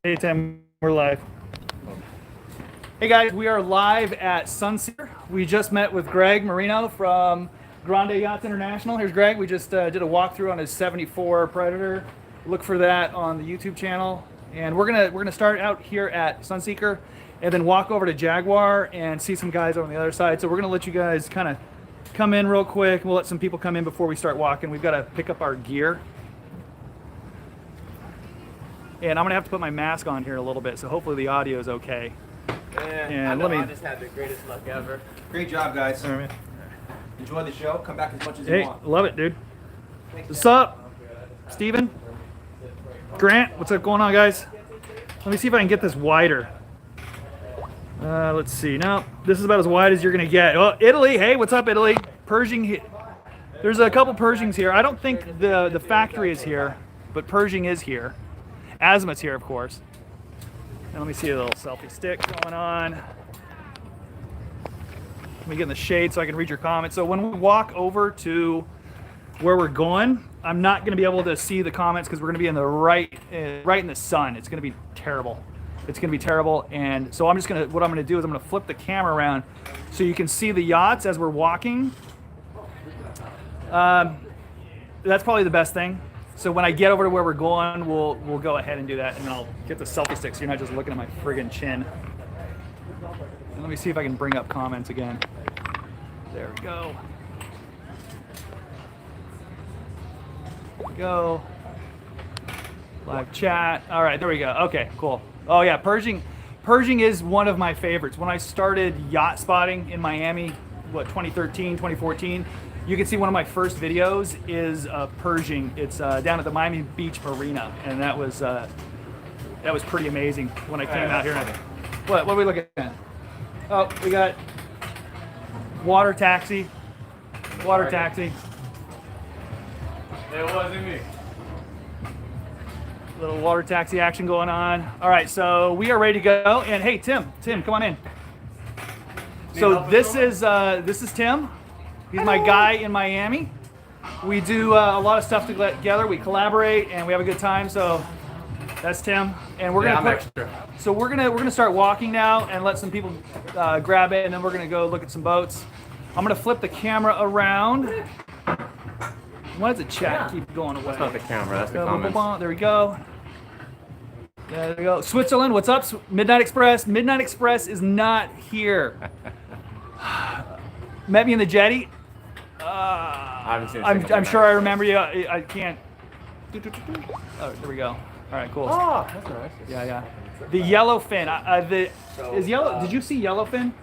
Hey Tim, we're live. Hey guys, we are live at Sunseeker. We just met with Greg Marino from Grande Yachts International. Here's Greg. We just did a walkthrough on his 74 Predator. Look for that on the YouTube channel. And we're gonna start out here at Sunseeker and then walk over to Jaguar and see some guys over on the other side. So we're gonna let you guys kind of come in real quick. We'll let some people come in before we start walking. We've got to pick up our gear. And I'm gonna have to put my mask on here a little bit, so hopefully the audio is okay. And I just had the greatest luck ever. Great job, guys. All right. Enjoy the show. Come back as much as you Hey, want. love it, dude. What's up, Steven? Grant, what's up going on, guys? Let me see if I can get this wider. Let's see. No, this is about as wide as you're gonna get. Oh, Italy. Hey, what's up, Italy? Pershing. There's a couple Pershings here. I don't think the factory is here, but Pershing is here. Azimuth's here, of course. And let me see a little selfie stick going on. Let me get in the shade so I can read your comments. So when we walk over to where we're going, I'm not going to be able to see the comments because we're going to be in the right in the sun. It's going to be terrible. It's going to be terrible. And so what I'm going to do is I'm going to flip the camera around so you can see the yachts as we're walking. That's probably the best thing. So when I get over to where we're going, we'll go ahead and do that, and then I'll get the selfie stick so you're not just looking at my friggin' chin. And let me see if I can bring up comments again. There we go. There we go. Live chat. All right, there we go. Okay, cool. Oh yeah, Pershing is one of my favorites. When I started yacht spotting in Miami, 2013, 2014, you can see one of my first videos is Pershing. It's down at the Miami Beach Marina, and that was pretty amazing when I came out here. What are we looking at? Oh, we got water taxi. Water taxi. It wasn't me. Little water taxi action going on. All right, so we are ready to go. And hey, Tim, come on in. So this is Tim. He's my guy in Miami. We do a lot of stuff together. We collaborate and we have a good time. So that's Tim. And we're gonna start walking now and let some people grab it, and then we're gonna go look at some boats. I'm gonna flip the camera around. Why does the chat keep going away? That's not the camera. That's the comments. There we go. There we go. Switzerland, what's up? Midnight Express. Midnight Express is not here. Met me in the jetty. I haven't seen I'm sure I remember you. I can't. Oh, there we go. All right, cool. Oh, that's nice. Yeah. The yellowfin. Did you see yellowfin?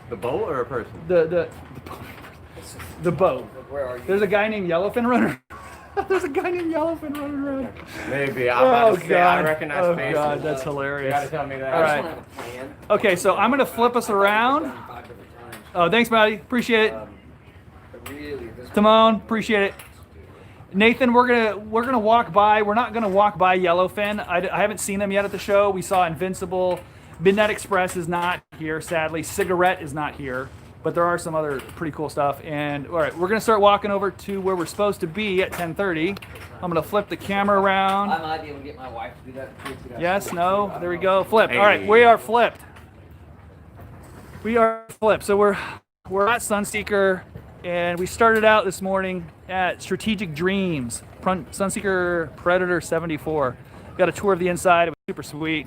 The boat or a person? The boat. Where are you? There's a guy named Yellowfin running. There's a guy named Yellowfin running around. Maybe. I recognize faces. Oh God, that's hilarious. You gotta tell me that. All right. Okay, so I'm gonna flip us around. Oh, thanks, Maddie. Appreciate it. Timon, appreciate it. Nathan, we're gonna walk by. We're not gonna walk by Yellowfin. I haven't seen them yet at the show. We saw Invincible. Midnight Express is not here, sadly. Cigarette is not here, but there are some other pretty cool stuff. And all right, we're gonna start walking over to where we're supposed to be at 10:30. I'm gonna flip the camera around. I might be able to get my wife to do that. Yes, no, there we go. Flip. Hey. All right, we are flipped. We are flipped. So we're at Sunseeker, and we started out this morning at Strategic Dreams, Sunseeker Predator 74. Got a tour of the inside. It was super sweet.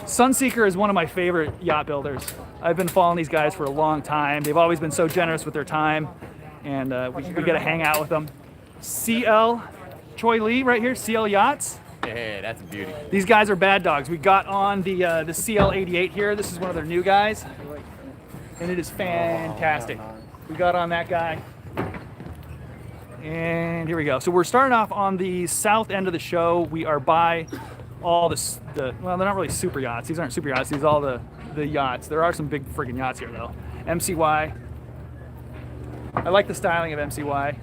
Sunseeker is one of my favorite yacht builders. I've been following these guys for a long time. They've always been so generous with their time, and we get to hang out with them. CL Choi Lee right here, CL Yachts. Yeah, that's a beauty. These guys are bad dogs. We got on the CL88 here. This is one of their new guys, and it is fantastic. We got on that guy, and here we go. So we're starting off on the south end of the show. We are by all well, they're not really super yachts. These aren't super yachts. These are all the yachts. There are some big friggin' yachts here though. MCY. I like the styling of MCY.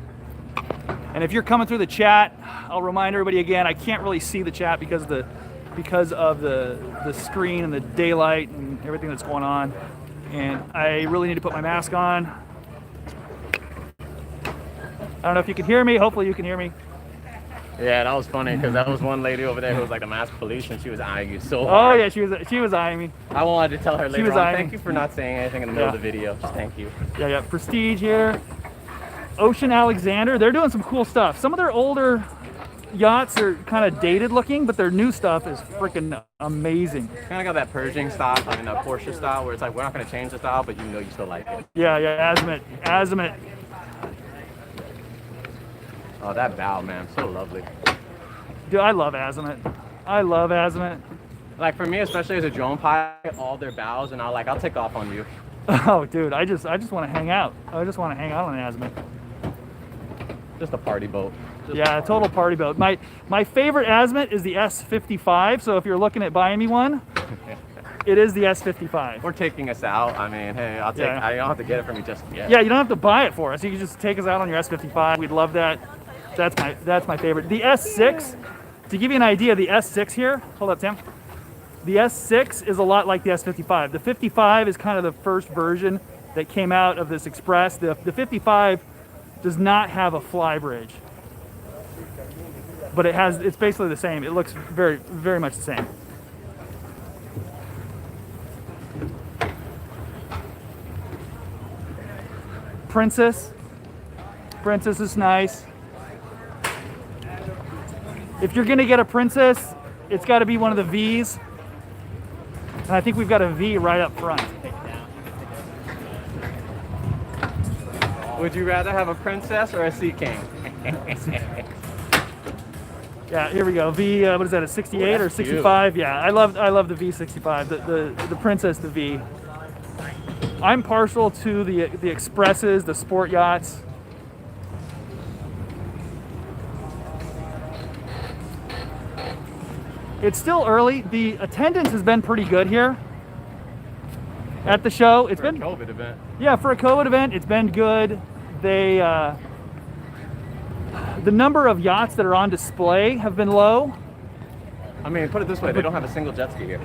And if you're coming through the chat, I'll remind everybody again, I can't really see the chat because of the screen and the daylight and everything that's going on. And I really need to put my mask on. I don't know if you can hear me. Hopefully you can hear me. Yeah, that was funny because that was one lady over there who was like the masked police, and she was eyeing you so Oh hard. yeah, she was eyeing me. I wanted to tell her later was on, eyeing thank me. you for not saying anything in the middle of the video. Just thank you. Yeah, yeah. Prestige here. Ocean Alexander. They're doing some cool stuff. Some of their older yachts are kind of dated looking, but their new stuff is freaking amazing. Kind of got that Pershing style, I mean, that Porsche style, where it's like we're not going to change the style, but you know you still like it. Yeah, yeah. Azimuth. Oh, that bow, man, so lovely. Dude, I love Azimuth. I love Azimuth. Like for me, especially as a drone pilot, all their bows, and I'll take off on you. Oh, dude, I just want to hang out. I just want to hang out on Azimuth. Just a party boat. Yeah, a total party boat. My favorite Azimuth is the S55. So if you're looking at buying me one, it is the S55. Or taking us out. I mean, hey, I'll take. Yeah. I don't have to get it from you just yet. Yeah, you don't have to buy it for us. You can just take us out on your S55. We'd love that. That's my favorite. The S6, to give you an idea, the S6 here. Hold up, Tim. The S6 is a lot like the S55. The 55 is kind of the first version that came out of this Express. The 55 does not have a fly bridge, but it's basically the same. It looks very, very much the same. Princess is nice. If you're gonna get a Princess, it's got to be one of the V's, and I think we've got a V right up front. Would you rather have a Princess or a Sea King? Yeah, here we go. V, what is that? A 68 Ooh, or that's 65? Yeah, I love the V65. The Princess, the V. I'm partial to the Expresses, the sport yachts. It's still early. The attendance has been pretty good here at the show. It's been a COVID event. Yeah, for a COVID event, it's been good. They the number of yachts that are on display have been low. I mean, put it this way, they don't have a single jet ski here.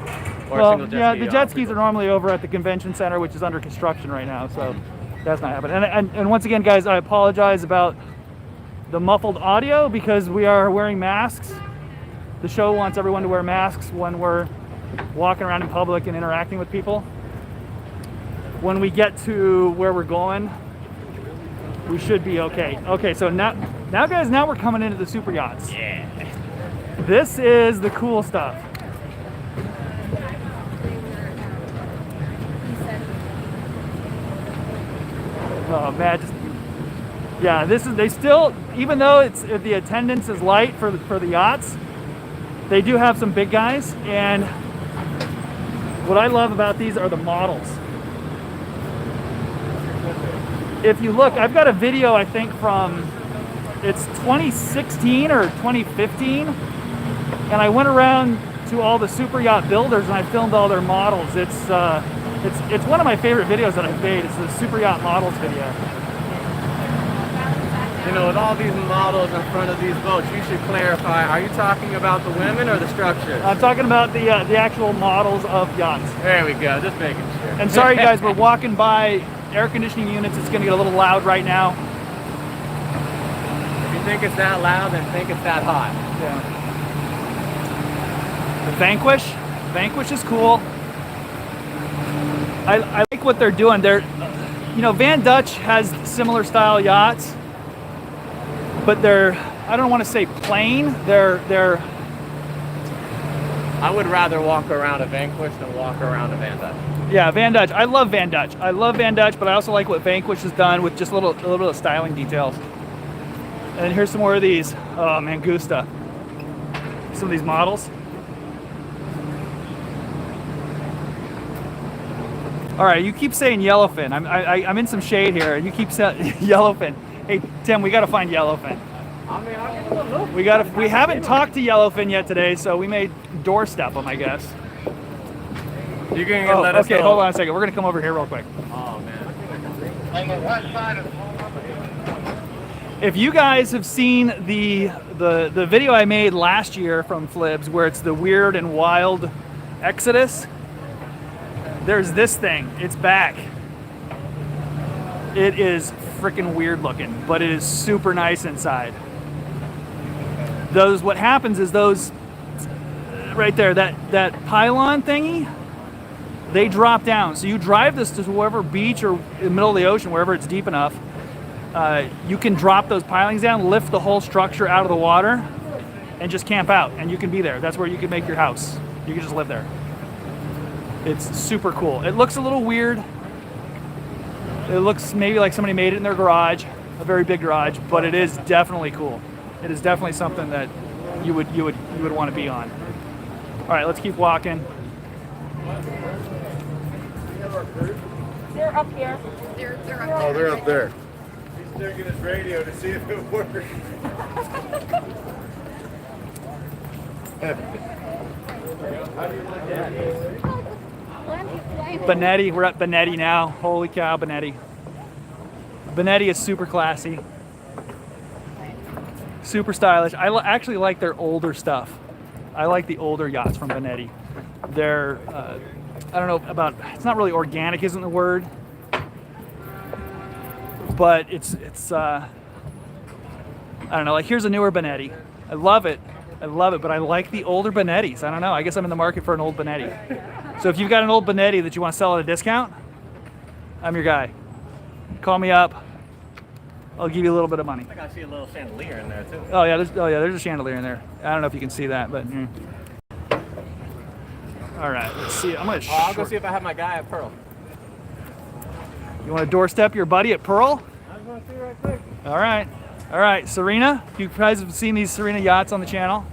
Or a Well, single jet yeah, ski the jet skis are normally over at the convention center, which is under construction right now, so that's not happening. And once again, guys, I apologize about the muffled audio because we are wearing masks. The show wants everyone to wear masks when we're walking around in public and interacting with people. When we get to where we're going, we should be okay. Okay, so now guys, now we're coming into the super yachts. Yeah. This is the cool stuff. Oh man, they still, even though the attendance is light for the yachts, they do have some big guys, and what I love about these are the models. If you look, I've got a video, I think from, it's 2016 or 2015, and I went around to all the super yacht builders and I filmed all their models. It's one of my favorite videos that I've made. It's the super yacht models video. You know, with all these models in front of these boats, you should clarify, are you talking about the women or the structures? I'm talking about the actual models of yachts. There we go, just making sure. And sorry guys, we're walking by air conditioning units. It's gonna get a little loud right now. If you think it's that loud, then think it's that hot. Yeah. The Vanquish is cool. I like what they're doing. Van Dutch has similar style yachts, but I don't want to say plain. They're. I would rather walk around a Vanquish than walk around a Van Dutch. Yeah, Van Dutch. I love Van Dutch. But I also like what Vanquish has done with just a little bit of styling details. And here's some more of these. Oh, Mangusta. Some of these models. All right, you keep saying yellowfin. I'm in some shade here, and you keep saying yellowfin. Hey, Tim, we got to find yellowfin. I mean, I'll give it a look. We haven't talked to yellowfin yet today, so we may doorstep them, I guess. You can let us know. Okay, hold on a second. We're gonna come over here real quick. Oh man. On the west side of If you guys have seen the video I made last year from FLIBS, where it's the weird and wild Exodus, there's this thing. It's back. It is freaking weird looking, but it is super nice inside. what happens is those right there, that pylon thingy, they drop down. So you drive this to wherever beach or in the middle of the ocean, wherever it's deep enough, you can drop those pilings down, lift the whole structure out of the water, and just camp out, and you can be there. That's where you can make your house. You can just live there. It's super cool. It looks a little weird. It looks maybe like somebody made it in their garage, a very big garage, but it is definitely cool. It is definitely something that you would want to be on. All right, let's keep walking. They're up here. They're up there. Oh, they're up there. He's checking his radio to see if it works. Benetti, we're at Benetti now. Holy cow, Benetti. Benetti is super classy, super stylish. I actually like their older stuff. I like the older yachts from Benetti. They're, I don't know about, it's not really organic, isn't the word, but it's I don't know, like here's a newer Benetti. I love it, but I like the older Benettis. I don't know, I guess I'm in the market for an old Benetti. So if you've got an old Benetti that you want to sell at a discount, I'm your guy. Call me up. I'll give you a little bit of money. I see a little chandelier in there too. Oh yeah, there's a chandelier in there. I don't know if you can see that, but. All right, let's see. I'm gonna. I'll go see if I have my guy at Pearl. You want to doorstep your buddy at Pearl? I'm gonna see right quick. All right, Serena. You guys have seen these Serena yachts on the channel.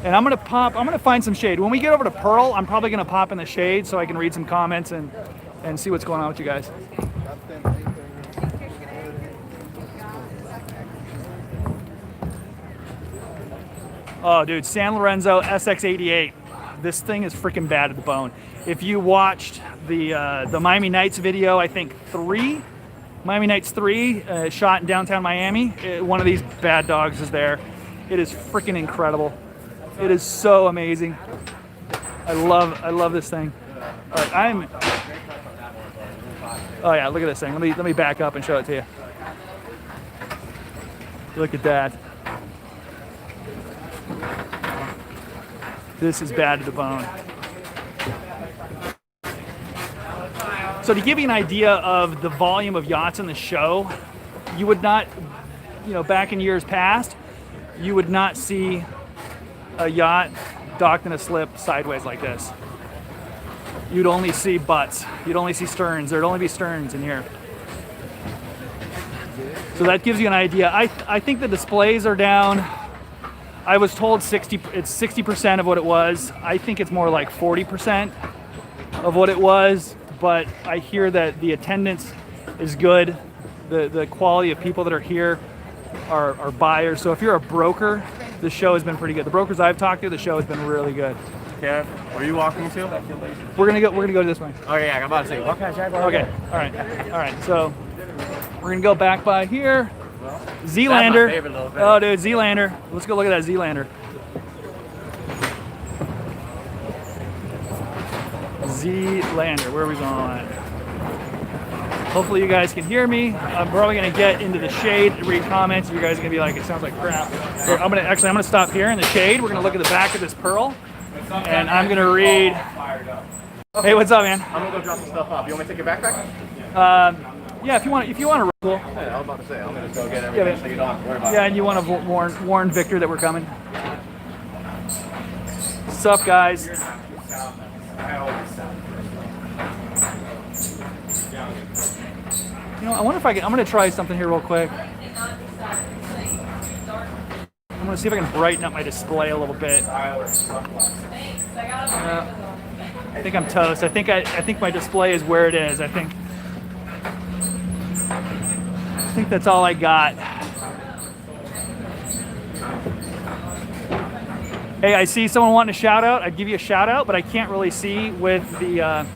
And I'm gonna find some shade. When we get over to Pearl, I'm probably gonna pop in the shade so I can read some comments and see what's going on with you guys. Oh, dude, San Lorenzo SX88. This thing is freaking bad to the bone. If you watched the Miami Nights video, I think 3, Miami Nights 3, shot in downtown Miami, one of these bad dogs is there. It is freaking incredible. It is so amazing. I love this thing. All right, oh yeah, look at this thing. Let me back up and show it to you. Look at that. This is bad to the bone. So to give you an idea of the volume of yachts in the show, you would not, back in years past, you would not see a yacht docked in a slip sideways like this. You'd only see butts. You'd only see sterns. There'd only be sterns in here. So that gives you an idea. I think the displays are down. I was told it's 60% of what it was. I think it's more like 40% of what it was, but I hear that the attendance is good. The quality of people that are here are buyers. So if you're a broker, the show has been pretty good. The brokers I've talked to, the show has been really good. Yeah, where are you walking to? We're gonna go this way. Oh yeah, I'm about to say. Okay, all right. So we're gonna go back by here. Z-Lander. That's my favorite little thing. Oh, dude, Z-Lander. Let's go look at that Z-Lander. Z-Lander. Where are we going? Hopefully you guys can hear me. I'm probably gonna get into the shade to read comments. You guys are gonna be like, it sounds like crap. So I'm gonna stop here in the shade. We're gonna look at the back of this Pearl, and I'm gonna read. Hey, what's up, man? I'm gonna go drop some stuff off. You want me to take your backpack? Yeah, if you want to cool. Yeah, I was about to say, I'm gonna just go get everything so you don't have to worry about it. Yeah, and you want to warn Victor that we're coming. What's up, guys? I wonder if I'm gonna try something here real quick. I'm gonna see if I can brighten up my display a little bit. I think I'm toast. I think my display is where it is. I think that's all I got. Hey, I see someone wanting a shout out. I'd give you a shout out, but I can't really see with the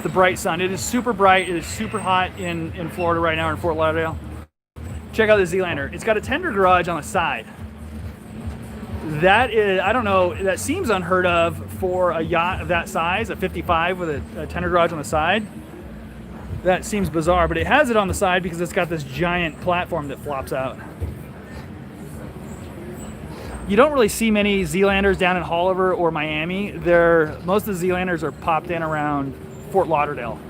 bright sun. It is super bright. It is super hot in Florida right now, in Fort Lauderdale. Check out the Z-Lander. It's got a tender garage on the side. That is, I don't know, that seems unheard of for a yacht of that size, a 55 with a tender garage on the side. That seems bizarre, but it has it on the side because it's got this giant platform that flops out. You don't really see many Zealanders down in Holliver or Miami. Most of the Zealanders are popped in around Fort Lauderdale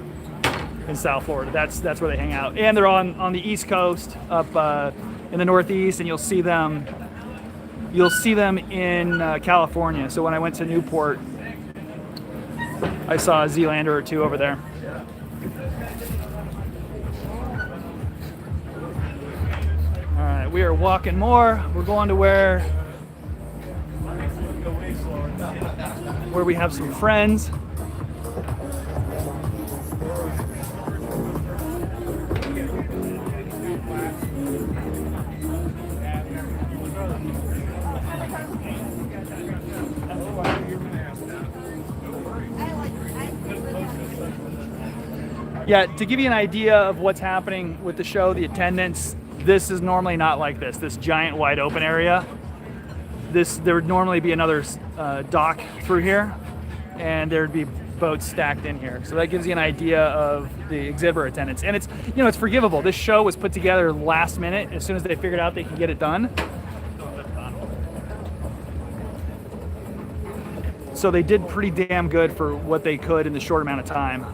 in South Florida. That's where they hang out. And they're on the East Coast, up in the Northeast, and you'll see them in California. So when I went to Newport, I saw a Zealander or two over there. All right, we are walking more. We're going to where we have some friends. Yeah, to give you an idea of what's happening with the show, the attendance, this is normally not like this giant wide open area. There would normally be another dock through here, and there'd be boats stacked in here. So that gives you an idea of the exhibitor attendance. And it's, it's forgivable. This show was put together last minute as soon as they figured out they could get it done. So they did pretty damn good for what they could in the short amount of time.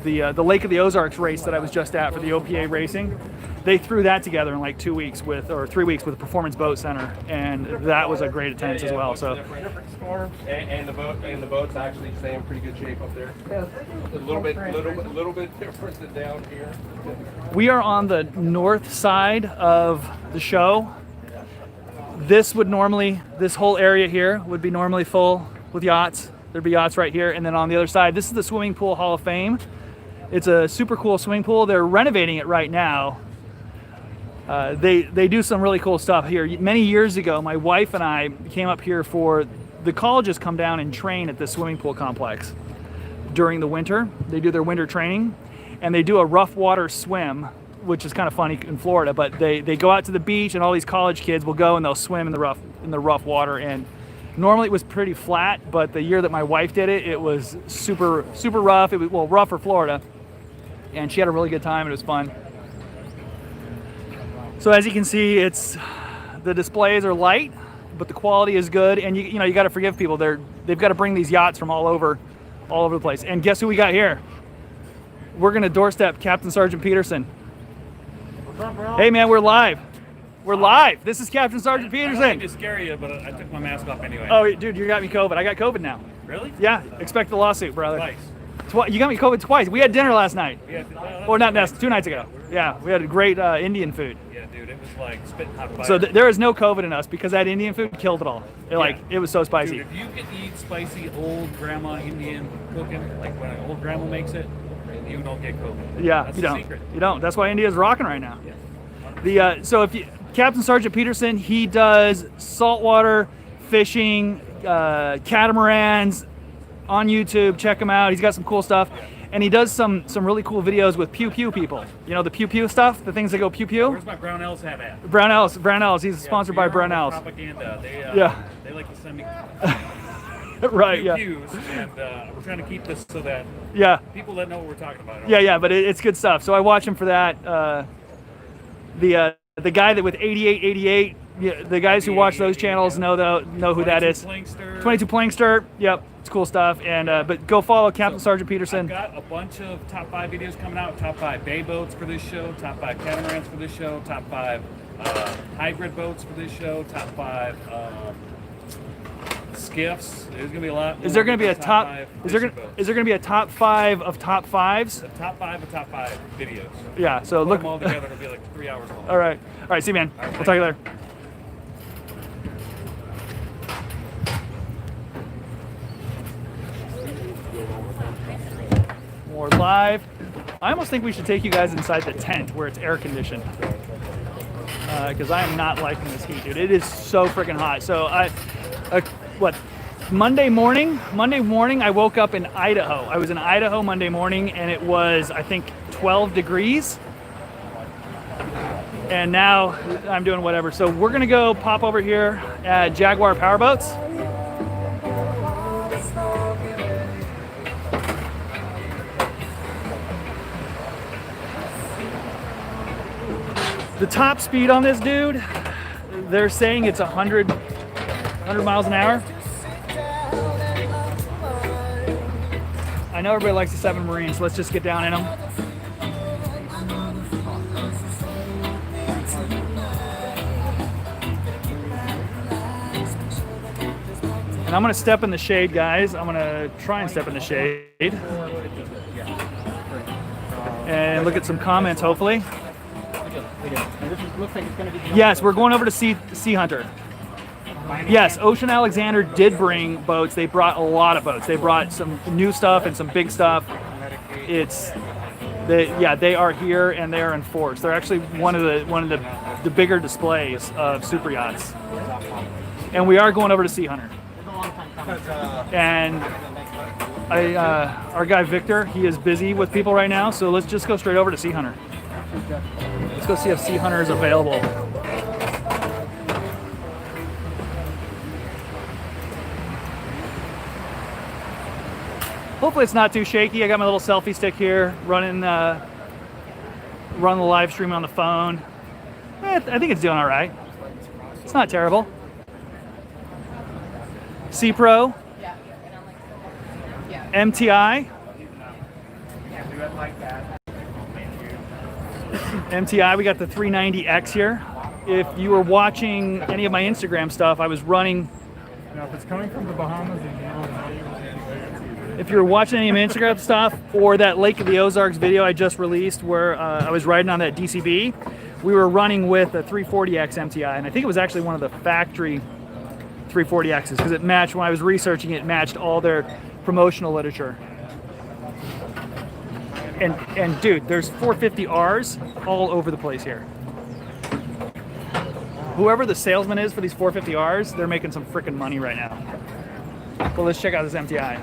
The Lake of the Ozarks race that I was just at for the OPA racing, they threw that together in like 2 weeks or 3 weeks with the Performance Boat Center, and that was a great attendance as well. So different storms and the boat's actually stay in pretty good shape up there. A little bit different than down here. we are on the north side of the show. This whole area here would be normally full with yachts. There'd be yachts right here, and then on the other side, this is the Swimming Pool Hall of Fame. It's a super cool swimming pool. They're renovating it right now. They do some really cool stuff here. Many years ago, my wife and I came up here for the colleges come down and train at the swimming pool complex during the winter. They do their winter training, and they do a rough water swim, which is kind of funny in Florida. But they go out to the beach, and all these college kids will go and they'll swim in the rough water. And normally it was pretty flat, but the year that my wife did it, it was super rough. It was rough for Florida, and she had a really good time. It was fun. So as you can see, the displays are light, but the quality is good, and you got to forgive people. They've got to bring these yachts from all over the place. And guess who we got here? We're gonna doorstep Captain Sergeant Peterson. What's up, bro? Hey man, we're live. We're live. This is Captain Sergeant I don't Peterson. mean to scare you, but I took my mask off anyway. Oh, dude, you got me COVID. I got COVID now. Really? Yeah, expect the lawsuit, brother. Twice. You got me COVID twice. We had dinner last night. Yeah, Or not, 2 nights ago. Yeah, we had a great Indian food. Yeah, dude, it was like spitting hot fire. So there is no COVID in us because that Indian food killed it all. It was so spicy. Dude, if you can eat spicy old grandma Indian cooking, like when an old grandma makes it, you don't get COVID. Yeah, That's you the don't. secret. You don't. That's why India's rocking right now. Yeah. So Captain Sergeant Peterson, he does saltwater fishing, catamarans on YouTube. Check him out. He's got some cool stuff, and he does some really cool videos with pew pew people. You know the pew pew stuff, the things that go pew pew. Where's my Brownells hat at? Brownells. He's sponsored by Beer Brownells. Propaganda. They like to send me Right. Yeah. pews, and we're trying to keep this so that Yeah. people that know what we're talking about. Yeah. But it's good stuff. So I watch him for that. The guy that with 8888. Yeah, the guys who watch those channels know who that is. 22 Plankster. Yep, it's cool stuff. And but go follow Captain Sergeant Peterson. I've got a bunch of top 5 videos coming out. Top 5 bay boats for this show. Top 5 catamarans for this show. Top 5 hybrid boats for this show. Top 5 skiffs. There's gonna be a lot. Is there going to be a top? 5 Is there fishing going boats. to be a top 5 of top 5s? The top 5 of top 5 videos. Yeah. So Put look. them all together. It'll be like 3 hours long. All right. See you, man. All right, We'll talk to you later. More live. I almost think we should take you guys inside the tent where it's air conditioned. Because I am not liking this heat, dude. It is so freaking hot. So Monday morning, I woke up in Idaho. I was in Idaho Monday morning, and it was, I think, 12 degrees. And now I'm doing whatever. So we're gonna go pop over here at Jaguar Powerboats. The top speed on this dude, they're saying it's 100 miles an hour. I know everybody likes the 7 Marines, so let's just get down in them. And I'm gonna step in the shade, guys. I'm gonna try and step in the shade. And look at some comments, hopefully. Yes, we're going over to Sea Hunter. Yes, Ocean Alexander did bring boats. They brought a lot of boats. They brought some new stuff and some big stuff. They are here and they are in force. They're actually one of the bigger displays of super yachts. And we are going over to Sea Hunter. And our guy Victor, he is busy with people right now, so let's just go straight over to Sea Hunter. Let's go see if Sea Hunter is available. Hopefully it's not too shaky. I got my little selfie stick here, running the live stream on the phone. I think it's doing all right. It's not terrible. C Pro, MTI. MTI, we got the 390X here. If you were watching any of my Instagram stuff, I was running. Now, if it's coming from the Bahamas, If you were watching any of my Instagram stuff or that Lake of the Ozarks video I just released where I was riding on that DCB, we were running with a 340X MTI, and I think it was actually one of the factory 340Xs because it matched, when I was researching it, matched all their promotional literature. And dude, there's 450Rs all over the place here. Whoever the salesman is for these 450Rs, they're making some freaking money right now. Well, let's check out this MTI.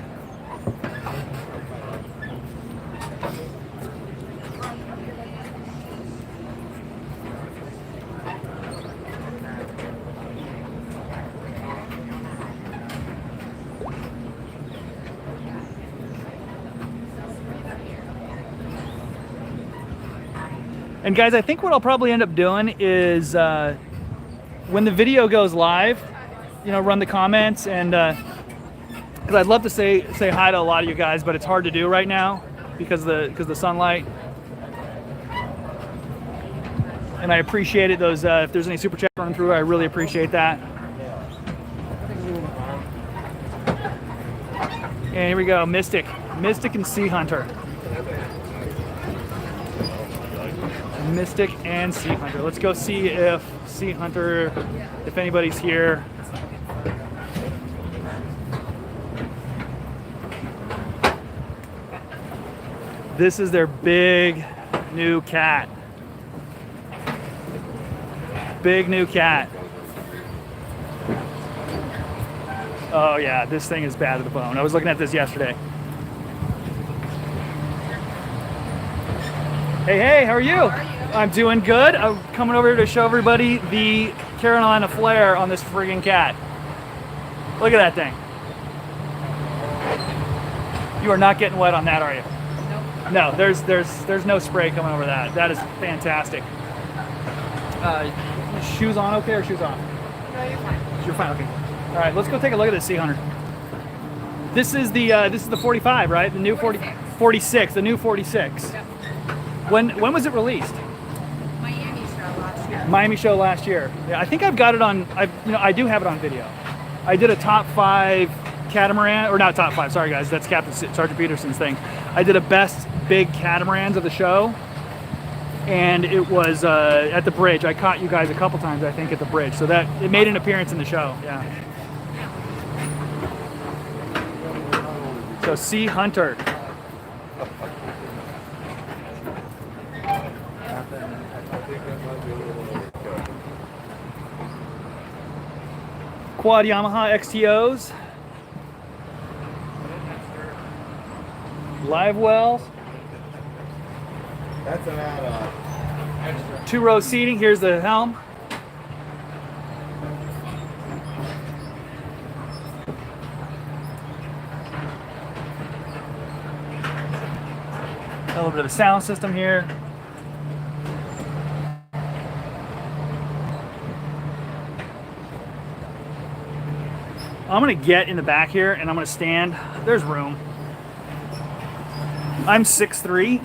And guys, I think what I'll probably end up doing is when the video goes live, you know, run the comments, and because I'd love to say hi to a lot of you guys, but it's hard to do right now because of the sunlight. And I appreciate it. Those if there's any super chat running through, I really appreciate that. And here we go, Mystic and Sea Hunter. Mystic and Sea Hunter. Let's go see if Sea Hunter, if anybody's here. This is their big new cat. Big new cat. Oh yeah, this thing is bad to the bone. I was looking at this yesterday. Hey, how are you? I'm doing good. I'm coming over here to show everybody the Carolina Flare on this friggin' cat. Look at that thing. You are not getting wet on that, are you? No, there's no spray coming over that. That is fantastic. Shoes on okay or shoes off? No, you're fine. You're fine, okay. All right, let's go take a look at this Sea Hunter. This is the 45, right? The new 46, the new 46. Yep. When was it released? Miami show last year. Miami show last year. Yeah, I think I've got it on. I do have it on video. I did a top 5 catamaran, or not top 5. Sorry guys, that's Captain Sergeant Peterson's thing. I did a best big catamarans of the show, and it was at the bridge. I caught you guys a couple times, I think, at the bridge. So that it made an appearance in the show. Yeah. So Sea Hunter. Quad Yamaha XTOs. Live wells. That's an add-on. 2-row seating. Here's the helm. A little bit of a sound system here. I'm gonna get in the back here and I'm gonna stand. There's room. I'm 6'3".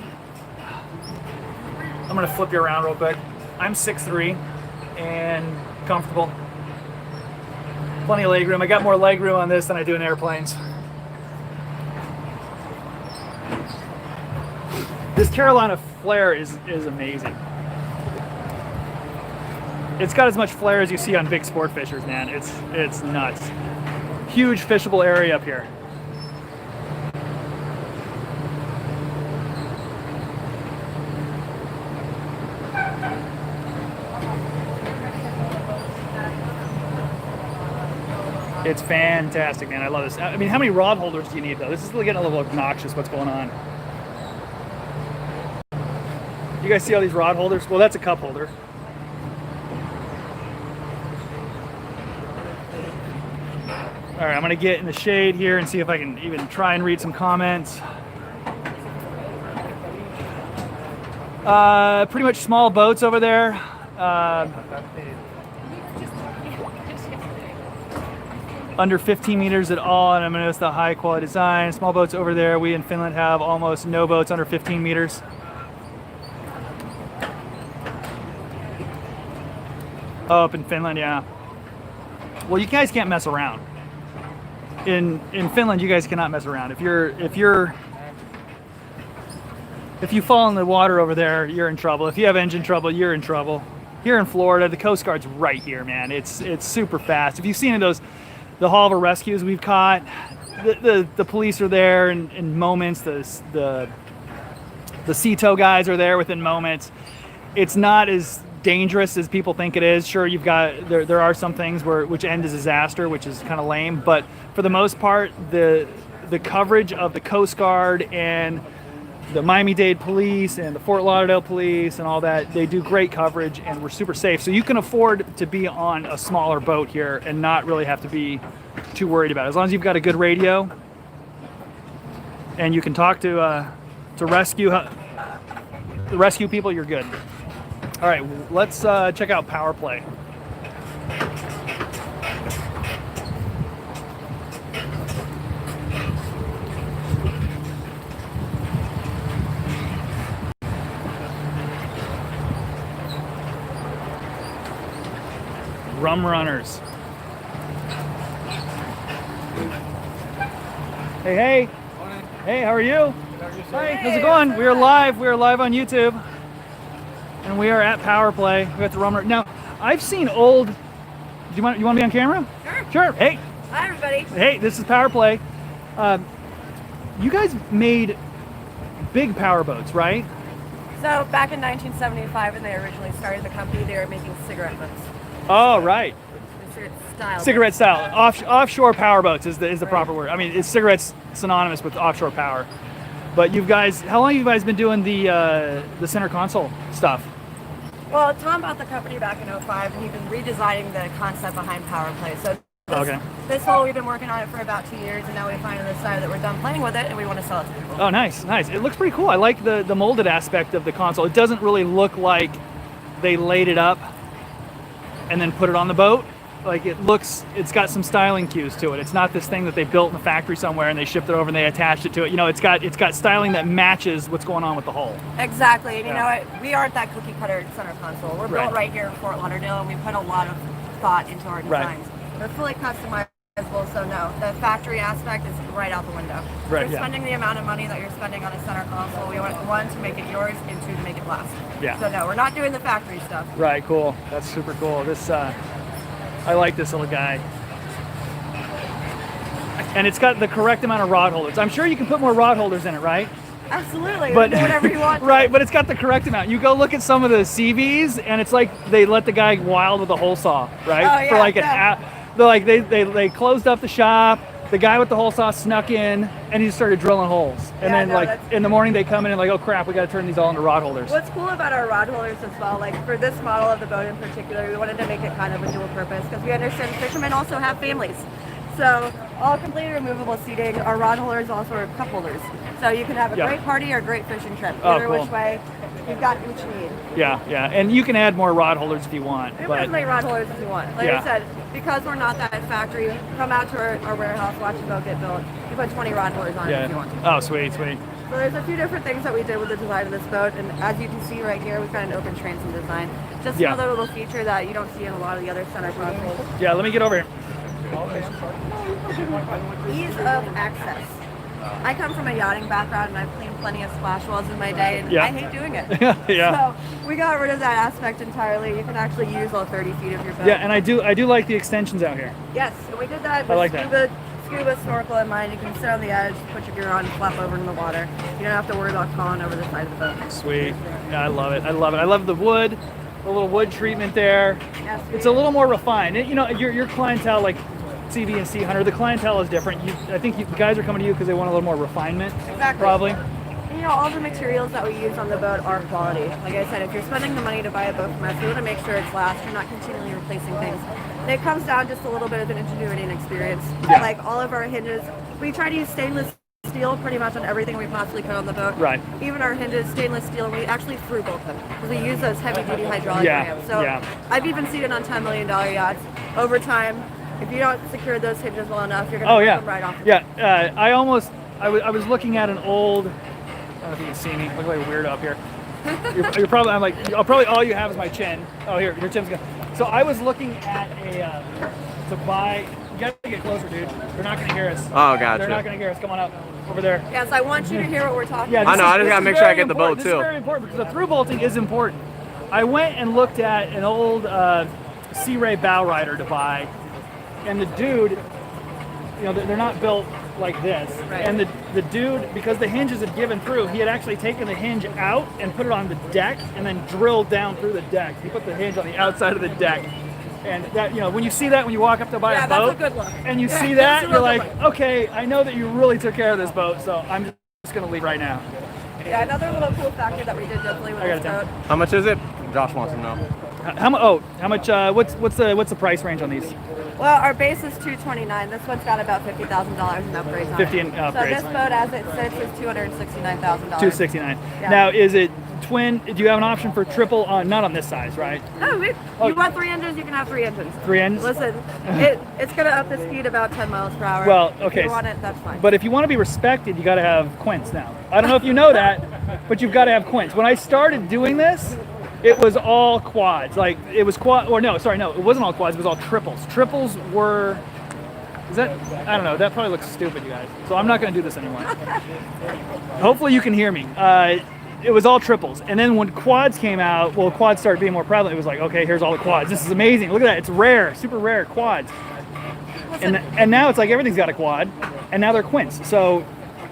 I'm gonna flip you around real quick. I'm 6'3" and comfortable. Plenty of leg room. I got more leg room on this than I do in airplanes. This Carolina flare is amazing. It's got as much flare as you see on big sport fishers, man. It's nuts. Huge fishable area up here. It's fantastic, man. I love this. I mean, how many rod holders do you need, though? This is getting a little obnoxious, what's going on. You guys see all these rod holders? Well, that's a cup holder. All right, I'm gonna get in the shade here and see if I can even try and read some comments. Pretty much small boats over there. Under 15 meters at all, and I'm gonna notice the high quality design. Small boats over there. We in Finland have almost no boats under 15 meters. Oh, up in Finland, yeah. Well, you guys can't mess around. In Finland, you guys cannot mess around. If you fall in the water over there, you're in trouble. If you have engine trouble, you're in trouble. Here in Florida, the Coast Guard's right here, man. It's super fast. If you've seen those, the Harbor rescues we've caught, the police are there in moments. The sea tow guys are there within moments. It's not as dangerous as people think it is. Sure, you've got there are some things which end as disaster, which is kind of lame, but for the most part, the coverage of the Coast Guard and the Miami-Dade police and the Fort Lauderdale police and all that, they do great coverage, and we're super safe. So you can afford to be on a smaller boat here and not really have to be too worried about it. As long as you've got a good radio and you can talk to rescue people, you're good. All right, let's check out Power Play. Rum Runners. Hey, hey. Morning. Hey, how are you? Hi. How's it going? We are live. We are live on YouTube. And we are at Power Play. We got the Rum Runner. Now, I've seen old. Do you want to be on camera? Sure. Sure. Hey. Hi, everybody. Hey, this is Power Play. You guys made big power boats, right? So back in 1975, when they originally started the company, they were making cigarette boats. Oh, right. Cigarette style. Offshore power boats is the proper word. I mean, cigarettes synonymous with offshore power. But you guys, how long have you guys been doing the center console stuff? Well, Tom bought the company back in 2005, and he's been redesigning the concept behind Power Play. So this whole, we've been working on it for about 2 years, and now we finally decided that we're done playing with it, and we want to sell it to people. Oh, nice, nice. It looks pretty cool. I like the molded aspect of the console. It doesn't really look like they laid it up and then put it on the boat. Like it's got some styling cues to it. It's not this thing that they built in the factory somewhere and they shipped it over and they attached it to it. You know, it's got styling that matches what's going on with the hull. Exactly, and you know what? We aren't that cookie cutter center console. We're built right here in Fort Lauderdale, and we put a lot of thought into our designs. They're fully customizable, so no, the factory aspect is right out the window. Right, You're spending the amount of money that you're spending on a center console. We want, one, to make it yours, and two, to make it last. Yeah. So no, we're not doing the factory stuff. Right, cool. That's super cool. This I like this little guy. And it's got the correct amount of rod holders. I'm sure you can put more rod holders in it, right? Absolutely. But do whatever you want. Right, but it's got the correct amount. You go look at some of the CVs, and it's like they let the guy wild with a hole saw, right? Oh, yeah, For like they closed up the shop. The guy with the hole saw snuck in, and he just started drilling holes. And then in the morning they come in and like, oh crap, we got to turn these all into rod holders. What's cool about our rod holders as well, like for this model of the boat in particular, we wanted to make it kind of a dual purpose because we understand fishermen also have families. So all completely removable seating. Our rod holders also are cup holders. So you can have a great party or a great fishing trip, either which way. you've got what you need. Yeah, yeah. And you can add more rod holders if you want. And But as many rod holders if you want. Like Yeah. I said, because we're not that factory, come out to our warehouse, watch the boat get built. You put 20 rod holders on it if you want. yeah. Oh, sweet, sweet. So there's a few different things that we did with the design of this boat, and as you can see right here, we've got an open transom design. Just Yeah. another little feature that you don't see in a lot of the other center consoles. Yeah, let me get over here. Ease of access. I come from a yachting background and I've cleaned plenty of splash walls in my day, and Yeah. I hate doing it. Yeah. So we got rid of that aspect entirely. You can actually use all 30 feet of your boat. Yeah, and I do like the extensions out here. Yes, and we did that I with like that. scuba snorkel in mind. You can sit on the edge, put your gear on, and flap over in the water. You don't have to worry about falling over the side of the boat. Sweet. Yeah, I love it. I love it. I love the wood, the little wood treatment there. Yes, It's a little more refined. You know, your clientele, like CV and C Hunter, the clientele is different. I think the guys are coming to you because they want a little more refinement. Exactly. Probably. And, you know, all the materials that we use on the boat are quality. Like I said, if you're spending the money to buy a boat from us, we want to make sure it's lasts. You're not continually replacing things. And it comes down just a little bit of an ingenuity and experience. Yeah. Like all of our hinges, we try to use stainless steel pretty much on everything we possibly could on the boat. Right. Even our hinges, stainless steel, and we actually through bolt them because we use those heavy-duty hydraulic Yeah, rams. So yeah. I've even seen it on $10 million yachts. Over time, if you don't secure those hinges well enough, you're going to Oh rip yeah. them right off. Yeah. I was looking at an old. I don't know if you can see me. I look like a weirdo up here. You're probably. I'm like. Probably all you have is my chin. Oh, here. Your chin's good. So I was looking at to buy. You gotta get closer, dude. They're not gonna hear us. Oh, gotcha. They're not gonna hear us. Come on up. Over there. Yes, I want you to hear what we're talking Yeah, about. I know, I just this gotta is make sure I very get the boat, important. too. This is very important because the through bolting is important. I went and looked at an old Sea Ray bow rider to buy, and the dude, you know, they're not built like this. Right. And the dude, because the hinges had given through, he had actually taken the hinge out and put it on the deck and then drilled down through the deck. He put the hinge on the outside of the deck. And that, you know, when you see that when you walk up to buy Yeah, a that's boat, a good look. and you Yeah, see that's that, a you're real like, good look. okay, I know that you really took care of this boat, so I'm just gonna leave right now. Yeah, another little cool factor that we did definitely with I got this it down. boat. How much is it? Josh wants to know. How much? What's the price range on these? Well, our base is $229. This one's got about $50,000 in upgrades on 50 it. in So upgrades. this boat, as it sits, is $269,000. $269. Yeah. Now, is it twin? Do you have an option for triple? Not on this size, right? No, Oh. you want 3 engines, you can have 3 engines. 3 ends. Listen, it's going to up the speed about 10 miles per hour. Well, If okay. you want it, that's fine. But if you want to be respected, you got to have quints now. I don't know if you know that, but you've got to have quints. When I started doing this, it was all quads. Like it was quad, or no, sorry, no, it wasn't all quads. It was all triples. Triples were. Is that? I don't know. That probably looks stupid, you guys. So I'm not going to do this anymore. Hopefully you can hear me. It was all triples, and then when quads came out, well, quads started being more prevalent. It was like, okay, here's all the quads. This is amazing. Look at that. It's rare, super rare quads. And now it's like everything's got a quad, and now they're quints. So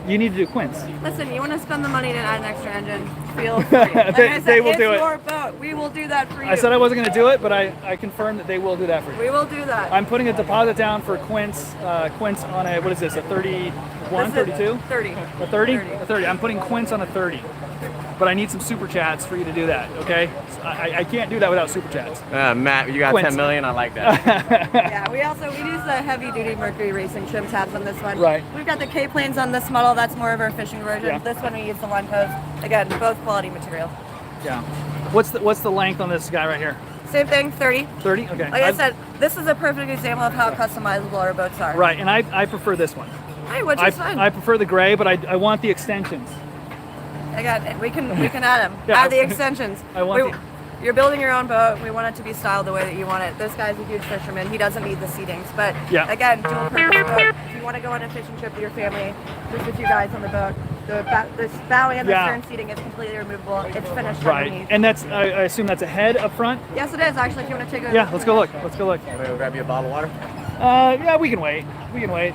you need to do quints. Listen, you want to spend the money to add an extra engine, feel free. Like I said, They will it's do it. your boat. We will do that for you. I said I wasn't going to do it, but I confirmed that they will do that for you. We will do that. I'm putting a deposit down for quints on a, what is this, a 31, This is 32? 30. A 30? A 30. I'm putting quints on a 30. But I need some super chats for you to do that, okay? So I can't do that without super chats. Matt, you got Quints. 10 million? I like that. Yeah, we use the heavy duty Mercury Racing trim tabs on this one. Right. We've got the K planes on this model. That's more of our fishing version. Yeah. This one we use the line post. Again, both quality material. Yeah. What's the length on this guy right here? Same thing, 30. 30? Okay. Like I said, this is a perfect example of how customizable our boats are. Right, and I prefer this one. Hey, which is fine. I prefer the gray, but I want the extensions. Again, we can add them. Yeah. Add the extensions. I want You're building your own boat. We want it to be styled the way that you want it. This guy's a huge fisherman. He doesn't need the seatings. But Yeah. again, dual purpose boat. If you want to go on a fishing trip with your family, just with you guys on the boat, the bow and the Yeah. stern seating is completely removable. It's finished Right. underneath. And that's, I assume that's a head up front? Yes, it is actually. If you want to take a Yeah, let's go look. Let's go look. We'll grab you a bottle of water. Yeah, we can wait. We can wait.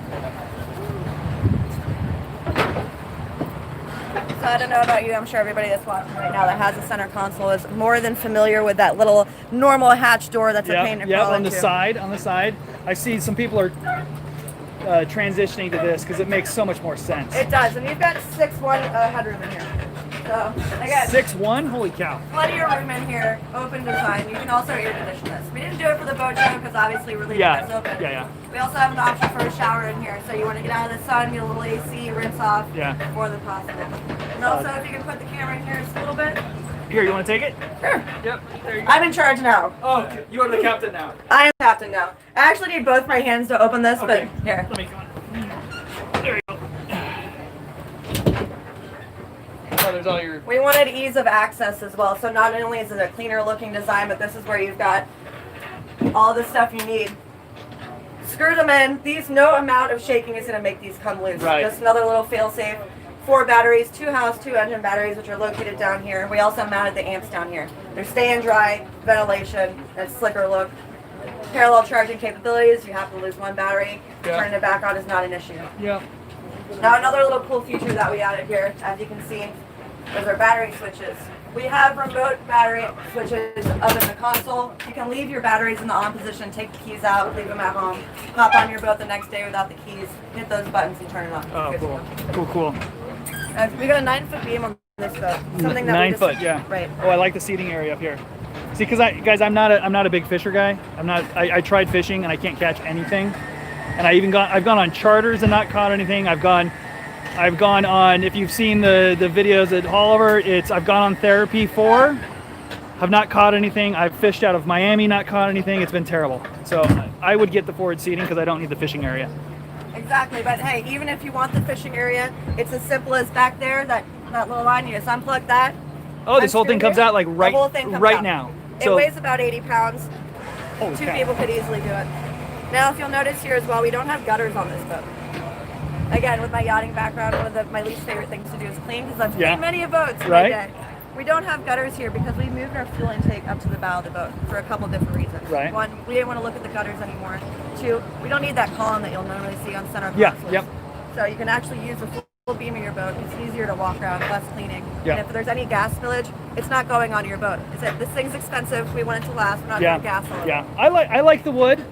So I don't know about you. I'm sure everybody that's watching right now that has a center console is more than familiar with that little normal hatch door that's a pain to Yeah, crawl on the into. side. On the side. I see some people are transitioning to this because it makes so much more sense. It does, and you've got 6'1" headroom in here. So again, 6'1"? Holy cow. plenty of room in here, open design. You can also air condition this. We didn't do it for the boat show because obviously we're leaving Yeah, this open. yeah. We also have an option for a shower in here, so you want to get out of the sun, get a little AC, rinse off, Yeah. more than possible. And also, if you can put the camera in here just a little bit. Here, you want to take it? Sure. Yep. There you go. I'm in charge now. Oh, you are the captain now. I am captain now. I actually need both my hands to open this, Okay. but here. Let me go. There you go. Oh, there's all your. We wanted ease of access as well, so not only is it a cleaner looking design, but this is where you've got all the stuff you need. Screw them in. These, no amount of shaking is going to make these come loose. Right. Just another little fail-safe. 4 batteries, 2 house, 2 engine batteries, which are located down here. We also mounted the amps down here. They're staying dry, ventilation, and slicker look. Parallel charging capabilities. You have to lose 1 battery. Yeah. Turning it back on is not an issue. Yeah. Now another little cool feature that we added here, as you can see, is our battery switches. We have remote battery switches up in the console. You can leave your batteries in the on position, take the keys out, leave them at home, hop on your boat the next day without the keys, hit those buttons and turn it on. Oh, Good to cool. go. Cool. We got a 9-foot beam on this boat. Something that 9 we just, foot, yeah. Right. Oh, I like the seating area up here. See, because guys, I'm not a big fisher guy. I tried fishing and I can't catch anything. And I've gone on charters and not caught anything. I've gone on, if you've seen the videos at Oliver, I've gone on Therapy 4. Have not caught anything. I've fished out of Miami, not caught anything. It's been terrible. So I would get the forward seating because I don't need the fishing area. Exactly, but hey, even if you want the fishing area, it's as simple as back there, that little line, you just unplug that. Oh, this whole thing comes out like The whole thing comes right out. now. It So, weighs about 80 pounds. holy 2 cow. people could easily do it. Now, if you'll notice here as well, we don't have gutters on this boat. Again, with my yachting background, one of my least favorite things to do is clean, because I've Yeah. cleaned many boats in Right. my day. We don't have gutters here because we moved our fuel intake up to the bow of the boat for a couple different reasons. Right. 1, we didn't want to look at the gutters anymore. 2, we don't need that column that you'll normally see on center Yeah, consoles. yep. So you can actually use the full beam of your boat. It's easier to walk around, less cleaning. Yeah. And if there's any gas spillage, it's not going onto your boat. This thing's expensive. We want it to last. We're not Yeah, going to gas all over. yeah. I like the wood.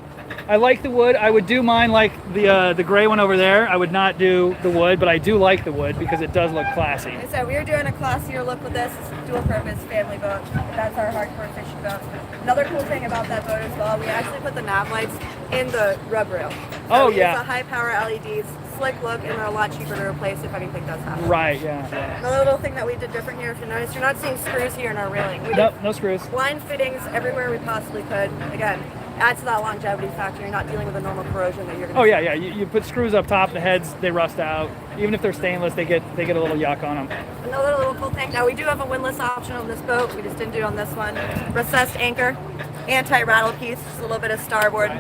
I like the wood. I would do mine like the gray one over there. I would not do the wood, but I do like the wood because it does look classy. Like I said, we are doing a classier look with this. It's a dual purpose family boat. That's our hardcore fishing boat. Another cool thing about that boat as well, we actually put the nav lights in the rub rail. So Oh, we yeah. use the high power LEDs, slick look, and they're a lot cheaper to replace if anything does happen. Right, yeah. Another little thing that we did different here, if you notice, you're not seeing screws here in our railing. We did Nope, no screws. line fittings everywhere we possibly could. Again, adds to that longevity factor. You're not dealing with the normal corrosion that you're going to Oh yeah, yeah. You put screws up top, the heads they rust out. Even if they're stainless, they get a little yuck on them. Another little cool thing. Now we do have a windlass option on this boat. We just didn't do it on this one. Recessed anchor, anti-rattle piece, just a little bit of starboard.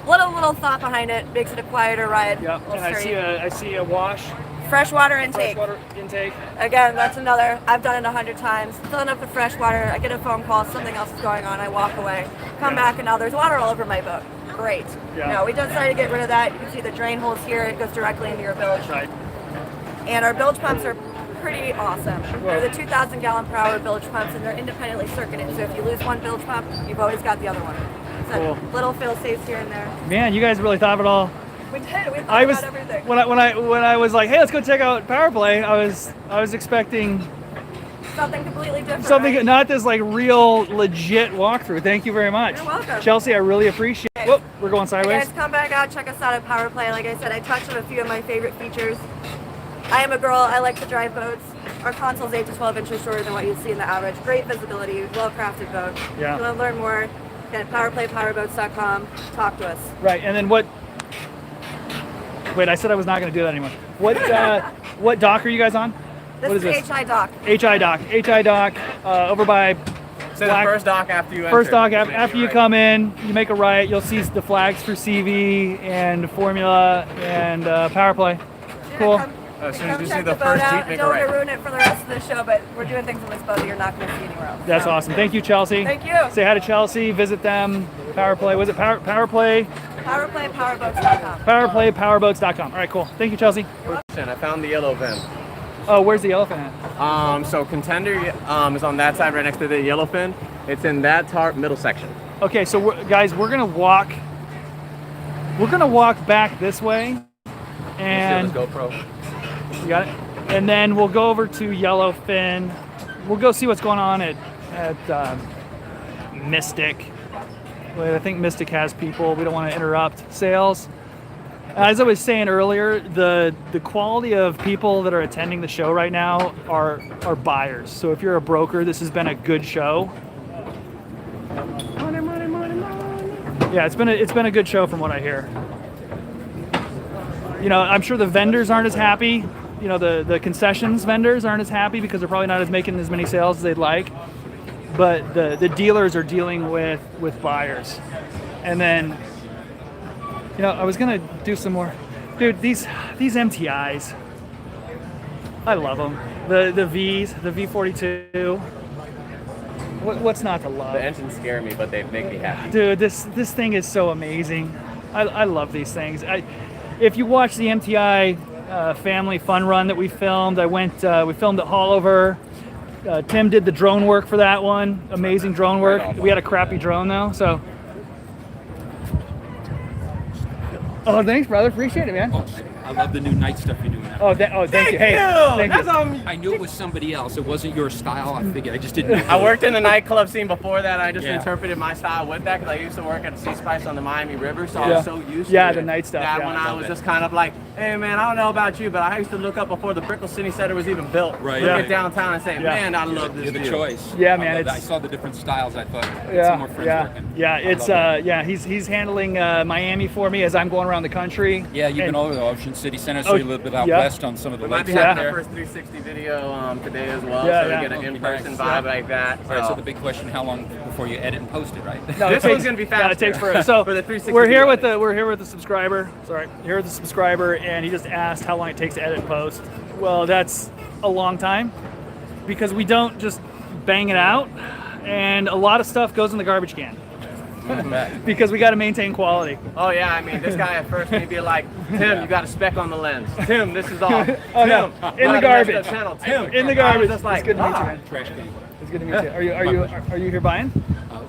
Little thought behind it, makes it a quieter ride. Yeah, a little and sturdy. I see a wash, Freshwater intake. freshwater intake. Again, that's another. I've done it 100 times. Filling up the fresh water. I get a phone call. Something else is going on. I walk away. Come back, and now there's water all over my boat. Great. Yeah. No, we decided to get rid of that. You can see the drain holes here. It goes directly into your bilge. Right. And our bilge pumps are pretty awesome. They're the 2,000 gallon per hour bilge pumps, and they're independently circuited. So if you lose one bilge pump, you've always got the other one. So Cool. little fail safes here and there. Man, you guys really thought of it all. We did. We thought I was about everything. when I was like, hey, let's go check out Power Play. I was expecting Something completely different. something, right? not this like real legit walkthrough. Thank you very much. You're welcome. Chelsea. I really appreciate. Whoop, we're going Hey sideways. guys, come back out, check us out at Power Play. Like I said, I touched on a few of my favorite features. I am a girl, I like to drive boats. Our console's 8 to 12 inches shorter than what you'd see in the average. Great visibility, well-crafted boat. Yeah. If you want to learn more, get powerplaypowerboats.com. Talk to us. Right, and then what? Wait, I said I was not going to do that anymore. What dock are you guys on? This What is is this? HI Dock. HI dock, over by So Black- the first dock after you enter. first dock. After you come in, you make a right. You'll see the flags for CV and Formula and Power Play. Cool. Come, As soon as come you see check the the boat first out. Jeep, make a Don't want to right. ruin it for the rest of the show, but we're doing things in this boat that you're not going to see anywhere else. That's So, awesome. Thank you, Chelsea. Thank you. Say hi to Chelsea. Visit them. Power Play. Was it Power Play? Powerplaypowerboats.com. PowerPlayPowerBoats.com. All right, cool. Thank you, Chelsea. I found the yellow VIN. Oh, where's the elephant at? So contender is on that side right next to the yellowfin. It's in that tarp middle section. Okay, so guys, we're gonna walk. We're gonna walk back this way, and GoPro. you got it. And then we'll go over to Yellowfin. We'll go see what's going on at Mystic. Well, I think Mystic has people. We don't want to interrupt sales. As I was saying earlier, the quality of people that are attending the show right now are buyers. So if you're a broker, this has been a good show. Money, money, money, money. Yeah, it's been a good show from what I hear. You know, I'm sure the vendors aren't as happy. You know, the concessions vendors aren't as happy because they're probably not making as many sales as they'd like. But the dealers are dealing with buyers. And then, you know, I was gonna do some more. Dude, these MTIs, I love them. The V's, the V42. What's not to love? The engines scare me, but they make me happy. Dude, this thing is so amazing. I love these things. If you watch the MTI family fun run that we filmed, we filmed at Hollover. Tim did the drone work for that one. Amazing drone work. We had a crappy drone though, so. Oh, thanks, brother. Appreciate it, man. Oh, I love the new night stuff you're doing. Oh, thank you. Hey, thank you. I knew it was somebody else. It wasn't your style. I figured. I just didn't know. I worked in the nightclub scene before that. I just Yeah. interpreted my style with that because I used to work at Sea Spice on the Miami River, so I was so used to Yeah, it. the night stuff, That yeah. when I was just kind of like, hey man, I don't know about you, but I used to look up before the Brickell City Center was even built. Right. Look Yeah. at downtown and say, man, I love this You're the view. choice. Yeah, I man, love that. I it's- saw the different styles. I thought some Yeah, more friends yeah, working. yeah. I It's love it. yeah. He's handling Miami for me as I'm going around the country. Yeah, you've been And- all over the Ocean City Center, so Oh, you're a little bit out yeah. west on some of the We might lakes. be having Yeah. our first 360 video today as well, Yeah, so yeah. we get an in-person Nice. vibe like that. All right, so the big question: how long before you edit and post it? Right? No, This it takes, one's gonna be Yeah, it faster. takes forever. So For the 360 we're here video. with the subscriber. Sorry, here with the subscriber, and he just asked how long it takes to edit and post. Well, that's a long time because we don't just bang it out, and a lot of stuff goes in the garbage can because we got to maintain quality. Oh yeah, I mean, this guy at first may be like, Tim, you got a speck on the lens. Tim, this is off. Oh, no. Tim, In the you gotta match garbage. that channel. Tim, In the I was garbage. just like, It's good to meet you, ah. man. Trash can. It's good to meet you. Are you here buying?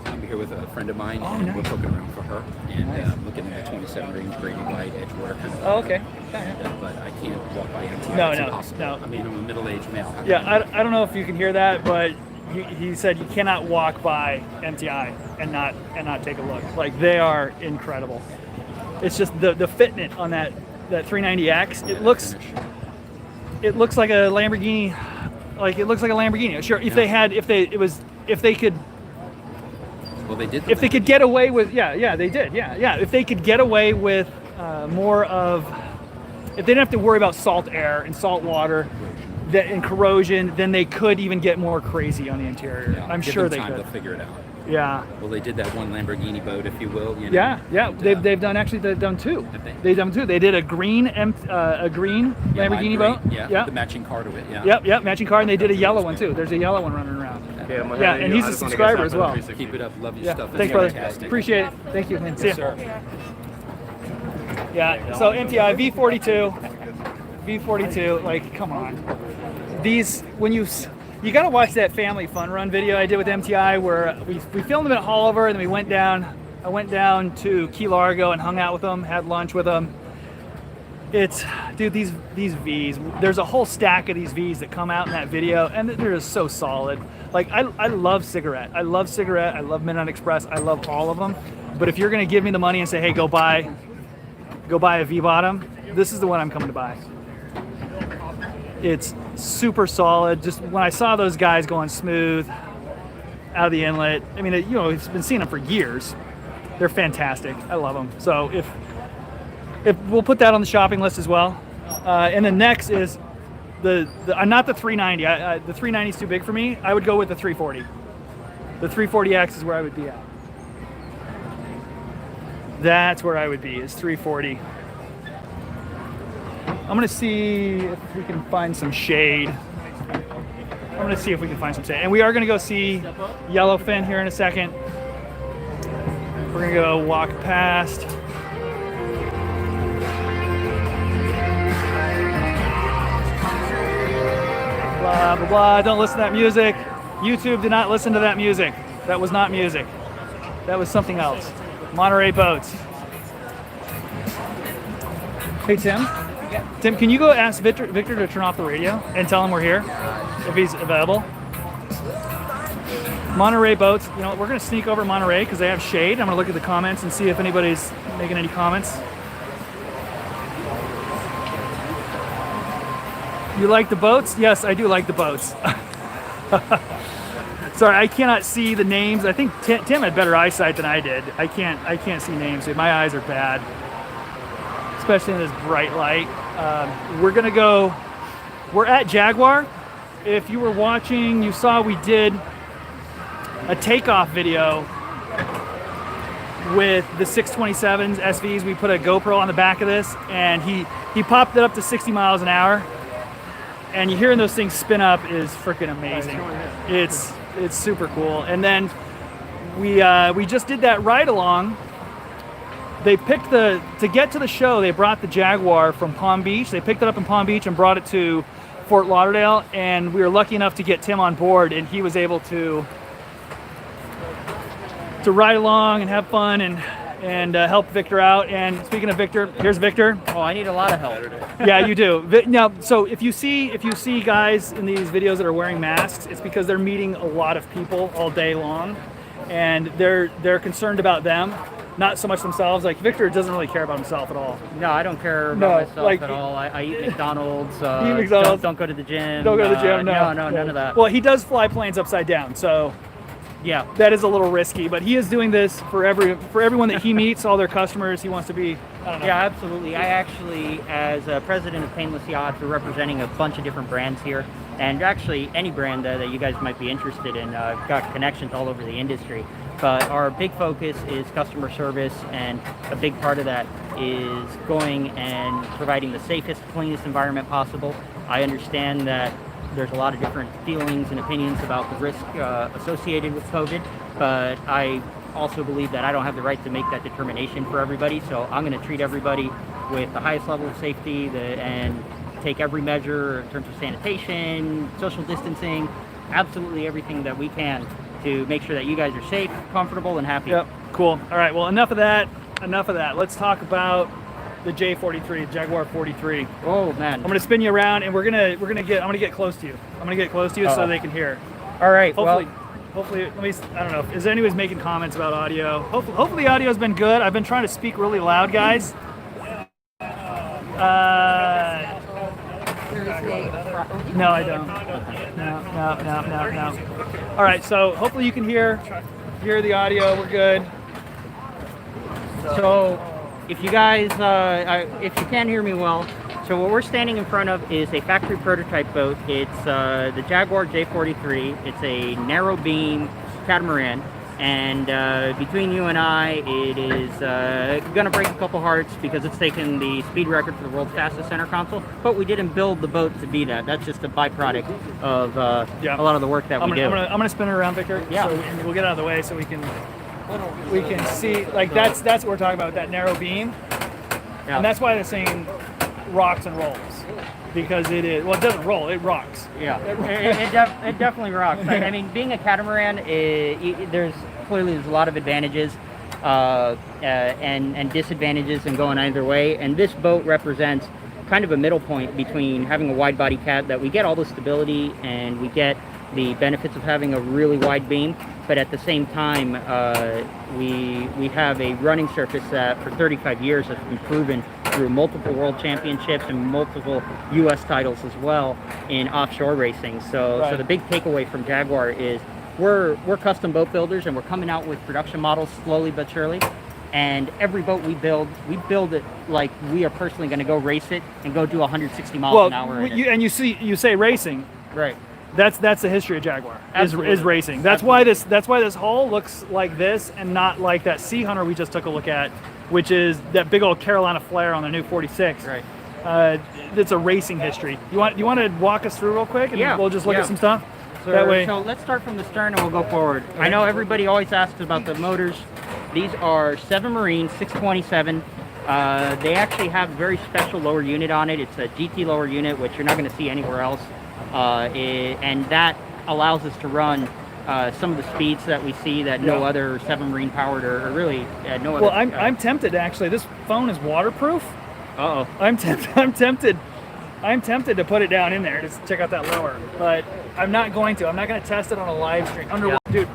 I'm here with a friend of mine, Oh, and nice. we're poking around for her, and looking at a 27 range Brady White Edgewater kind of. Oh, okay. But I can't walk by MTI. No, It's no, impossible. no. I mean, I'm a middle-aged male. How Yeah, can I don't know if you can hear that, but he said you cannot walk by MTI and not take a look. Like, they are incredible. It's just the fitment on that 390X. It looks like a Lamborghini. Like, it looks like a Lamborghini. Sure, if they could Well, they did. if they could get away with they did if they could get away with more of, if they didn't have to worry about salt air and salt water and corrosion, then they could even get more crazy on the interior. Yeah, I'm give sure them they time, could. They'll figure it out. Yeah. Well, they did that one Lamborghini boat, if you will. You know, Yeah, and, they've done two. Have they? They've done two. They did a green Lamborghini boat. Yeah, the matching car to it. Yeah. Yep, matching car, and they did a yellow one too. There's a yellow one running around. Okay, I'm gonna Yeah, head and you. he's I a just wanna get subscriber set as for the well. 360. Keep it up. Love your Yeah, stuff. It's thanks, brother. fantastic. Appreciate it. Thank you, man. See Yes, ya. sir. Yeah, so MTI V42, like, come on. These, when you got to watch that family fun run video I did with MTI where we filmed them at Holliver, and then I went down to Key Largo and hung out with them, had lunch with them. Dude, these Vs, there's a whole stack of these Vs that come out in that video, and they're just so solid. Like, I love Cigarette. I love Midnight Express. I love all of them. But if you're going to give me the money and say, hey, go buy a V-bottom, this is the one I'm coming to buy. It's super solid. Just when I saw those guys going smooth out of the inlet, I mean, it's been seeing them for years. They're fantastic. I love them. So if we'll put that on the shopping list as well. And then next is I'm not the 390. The 390 is too big for me. I would go with the 340. The 340X is where I would be at. That's where I would be, is 340. I'm gonna see if we can find some shade. And we are gonna go see Yellowfin here in a second. We're gonna go walk past. Blah, blah, blah. Don't listen to that music. YouTube, did not listen to that music. That was not music. That was something else. Monterey Boats. Hey, Tim. Tim, can you go ask Victor to turn off the radio and tell him we're here, if he's available? Monterey Boats. You know, we're going to sneak over Monterey because they have shade. I'm going to look at the comments and see if anybody's making any comments. You like the boats? Yes, I do like the boats. Sorry, I cannot see the names. I think Tim had better eyesight than I did. I can't see names. Dude. My eyes are bad, especially in this bright light. We're at Jaguar. If you were watching, you saw we did a takeoff video with the 627s SVs. We put a GoPro on the back of this, and he popped it up to 60 miles an hour. And you hearing those things spin up is freaking amazing. It's super cool. And then we just did that ride along. They picked to get to the show, they brought the Jaguar from Palm Beach. They picked it up in Palm Beach and brought it to Fort Lauderdale, and we were lucky enough to get Tim on board, and he was able to ride along and have fun and help Victor out. And speaking of Victor, here's Victor. Oh, I need a lot of help. Yeah, you do. Now, so if you see guys in these videos that are wearing masks, it's because they're meeting a lot of people all day long, and they're concerned about them, not so much themselves. Like Victor doesn't really care about himself at all. No, I don't care about myself at all. I eat McDonald's. Eat McDonald's. Don't go to the gym. Don't go to the gym. No, none of that. Well, he does fly planes upside down, so. Yeah, that is a little risky, but he is doing this for everyone that he meets, all their customers. He wants to be, I don't know. Yeah, absolutely. I actually, as president of Painless Yachts, we're representing a bunch of different brands here, and actually any brand that you guys might be interested in. Got connections all over the industry, but our big focus is customer service, and a big part of that is going and providing the safest, cleanest environment possible. I understand that there's a lot of different feelings and opinions about the risk associated with COVID, but I also believe that I don't have the right to make that determination for everybody, so I'm going to treat everybody with the highest level of safety and take every measure in terms of sanitation, social distancing, absolutely everything that we can to make sure that you guys are safe, comfortable, and happy. Yep, cool. All right, well, enough of that. Let's talk about the J43, Jaguar 43. Oh man! I'm gonna spin you around, and I'm gonna get close to you. I'm gonna get close to you so they can hear. All right. Hopefully, I don't know. Is anyone making comments about audio? Hopefully the audio's been good. I've been trying to speak really loud, guys. No, I don't. No. All right, so hopefully you can hear the audio. We're good. So, if you guys, if you can't hear me well, so what we're standing in front of is a factory prototype boat. It's the Jaguar J43. It's a narrow beam catamaran, and between you and I, it is gonna break a couple hearts because it's taken the speed record for the world's fastest center console. But we didn't build the boat to be that. That's just a byproduct of a lot of the work that we do. I'm gonna spin it around, Victor. Yeah. So we'll get out of the way so we can see, like, that's what we're talking about, that narrow beam. Yeah. And that's why this thing rocks and rolls, because it is, well, it doesn't roll, it rocks. Yeah, it definitely rocks. I mean, being a catamaran, there's a lot of advantages and disadvantages in going either way, and this boat represents kind of a middle point between having a wide body cat that we get all the stability and we get the benefits of having a really wide beam, but at the same time we have a running surface that for 35 years has been proven through multiple world championships and multiple US titles as well in offshore racing. So the big takeaway from Jaguar is we're custom boat builders, and we're coming out with production models slowly but surely. And every boat we build it like we are personally going to go race it and go do 160 miles an hour. And you say racing, right? That's the history of Jaguar is racing. That's Absolutely. why this hull looks like this and not like that Sea Hunter we just took a look at, which is that big old Carolina flare on the new 46. Right. It's a racing history. You want to walk us through real quick, and we'll just look at some stuff. That way. So let's start from the stern and we'll go forward. I know everybody always asks about the motors. These are 7 Marine 627. They actually have a very special lower unit on it. It's a GT lower unit, which you're not going to see anywhere else. And that allows us to run some of the speeds that we see that no other 7 Marine powered or really no other. Well, I'm tempted actually. This phone is waterproof. Uh-oh. I'm tempted to put it down in there to check out that lower, but I'm not going to. I'm not going to test it on a live stream. Dude,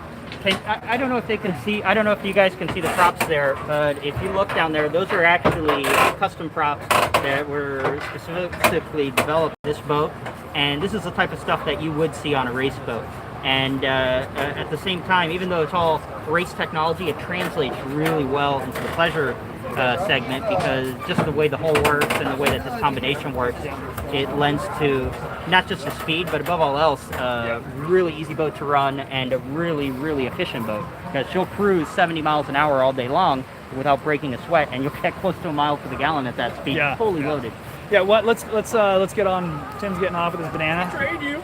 I don't know if they can see. I don't know if you guys can see the props there, but if you look down there, those are actually custom props that were specifically developed for this boat. And this is the type of stuff that you would see on a race boat. And at the same time, even though it's all race technology, it translates really well into the pleasure segment, because just the way the hull works and the way that this combination works, it lends to not just the speed, but above all else, really easy boat to run and a really, really efficient boat, because she'll cruise 70 miles an hour all day long without breaking a sweat, and you'll get close to a mile to the gallon at that speed, fully loaded. Yeah, let's get on. Tim's getting off with his banana. Trade you.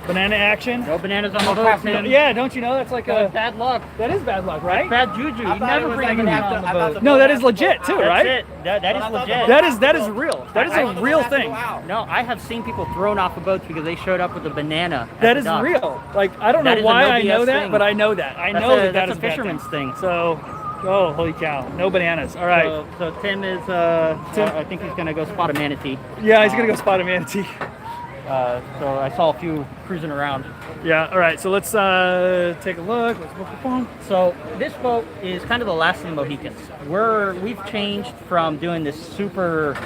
Banana action. No bananas on the boat, Tim. Yeah, don't you know that's like a bad luck. That is bad luck, right? That's bad juju. You never bring a banana on the boat. No, that is legit too, right? That's it. That is legit. That is real. That is a real thing. No, I have seen people thrown off of boats because they showed up with a banana. That is real. Like, I don't know why I know that, but I know that. I know that that's is a fisherman's thing. So, oh, holy cow. No bananas. All right. So Tim is, I think he's going to go spot a manatee. Yeah, he's going to go spot a manatee. So I saw a few cruising around. Yeah, all right. So let's take a look. Let's book the phone. So this boat is kind of the last of the Mohicans. We've changed from doing this super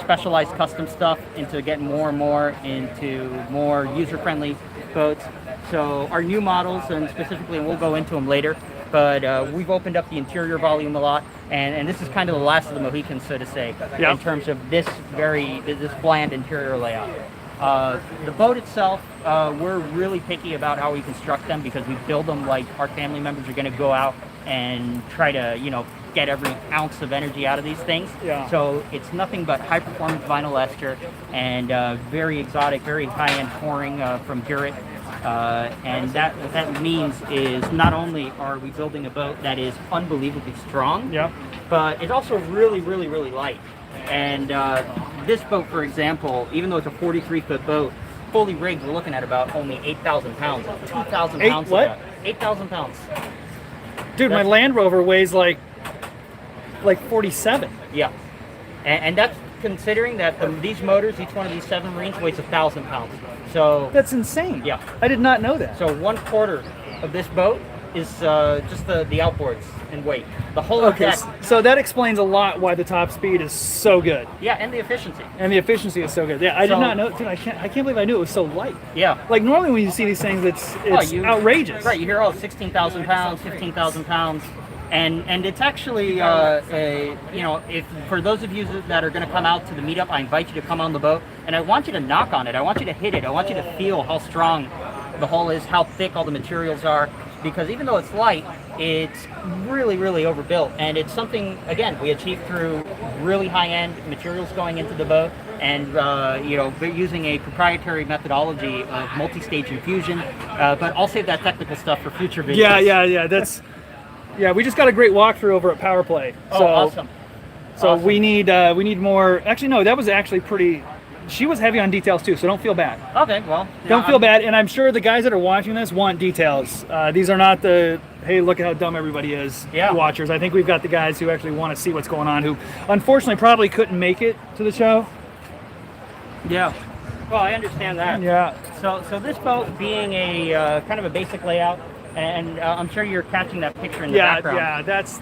specialized custom stuff into getting more and more into more user-friendly boats. So our new models, and specifically, and we'll go into them later, but we've opened up the interior volume a lot, and this is kind of the last of the Mohicans, so to say, in terms of this bland interior layout. The boat itself, we're really picky about how we construct them, because we build them like our family members are going to go out and try to, get every ounce of energy out of these things. Yeah. So it's nothing but high performance vinyl ester and very exotic, very high-end pouring from Garrett. And what that means is not only are we building a boat that is unbelievably strong, but it's also really, really, really light. And this boat, for example, even though it's a 43-foot boat, fully rigged, we're looking at about only 8,000 pounds. 2,000 pounds. What? 8,000 pounds. Dude, my Land Rover weighs like 47. Yeah. And that's considering that these motors, each one of these 7 Marines weighs 1,000 pounds. So that's insane. Yeah. I did not know that. So 1/4 of this boat is just the outboards in weight. The whole deck. So that explains a lot why the top speed is so good. Yeah, and the efficiency. And the efficiency is so good. Yeah, I did not know. Dude, I can't believe I knew it was so light. Yeah. Like normally when you see these things, it's outrageous. Right. You hear 16,000 pounds, 15,000 pounds. And it's actually, if for those of you that are going to come out to the meetup, I invite you to come on the boat, and I want you to knock on it. I want you to hit it. I want you to feel how strong the hull is, how thick all the materials are, because even though it's light, it's really, really overbuilt. And it's something, again, we achieved through really high-end materials going into the boat, and using a proprietary methodology of multi-stage infusion. But I'll save that technical stuff for future videos. Yeah. That's. Yeah, we just got a great walkthrough over at Power Play. So, awesome. So awesome. we need more. Actually, no, that was actually pretty. She was heavy on details too, so don't feel bad. Okay, well. Don't feel bad, and I'm sure the guys that are watching this want details. These are not the hey, look at how dumb everybody is watchers. I think we've got the guys who actually want to see what's going on, who unfortunately probably couldn't make it to the show. Yeah. Well, I understand that. Yeah. So this boat being a kind of a basic layout. And I'm sure you're catching that picture in the background. Yeah, that's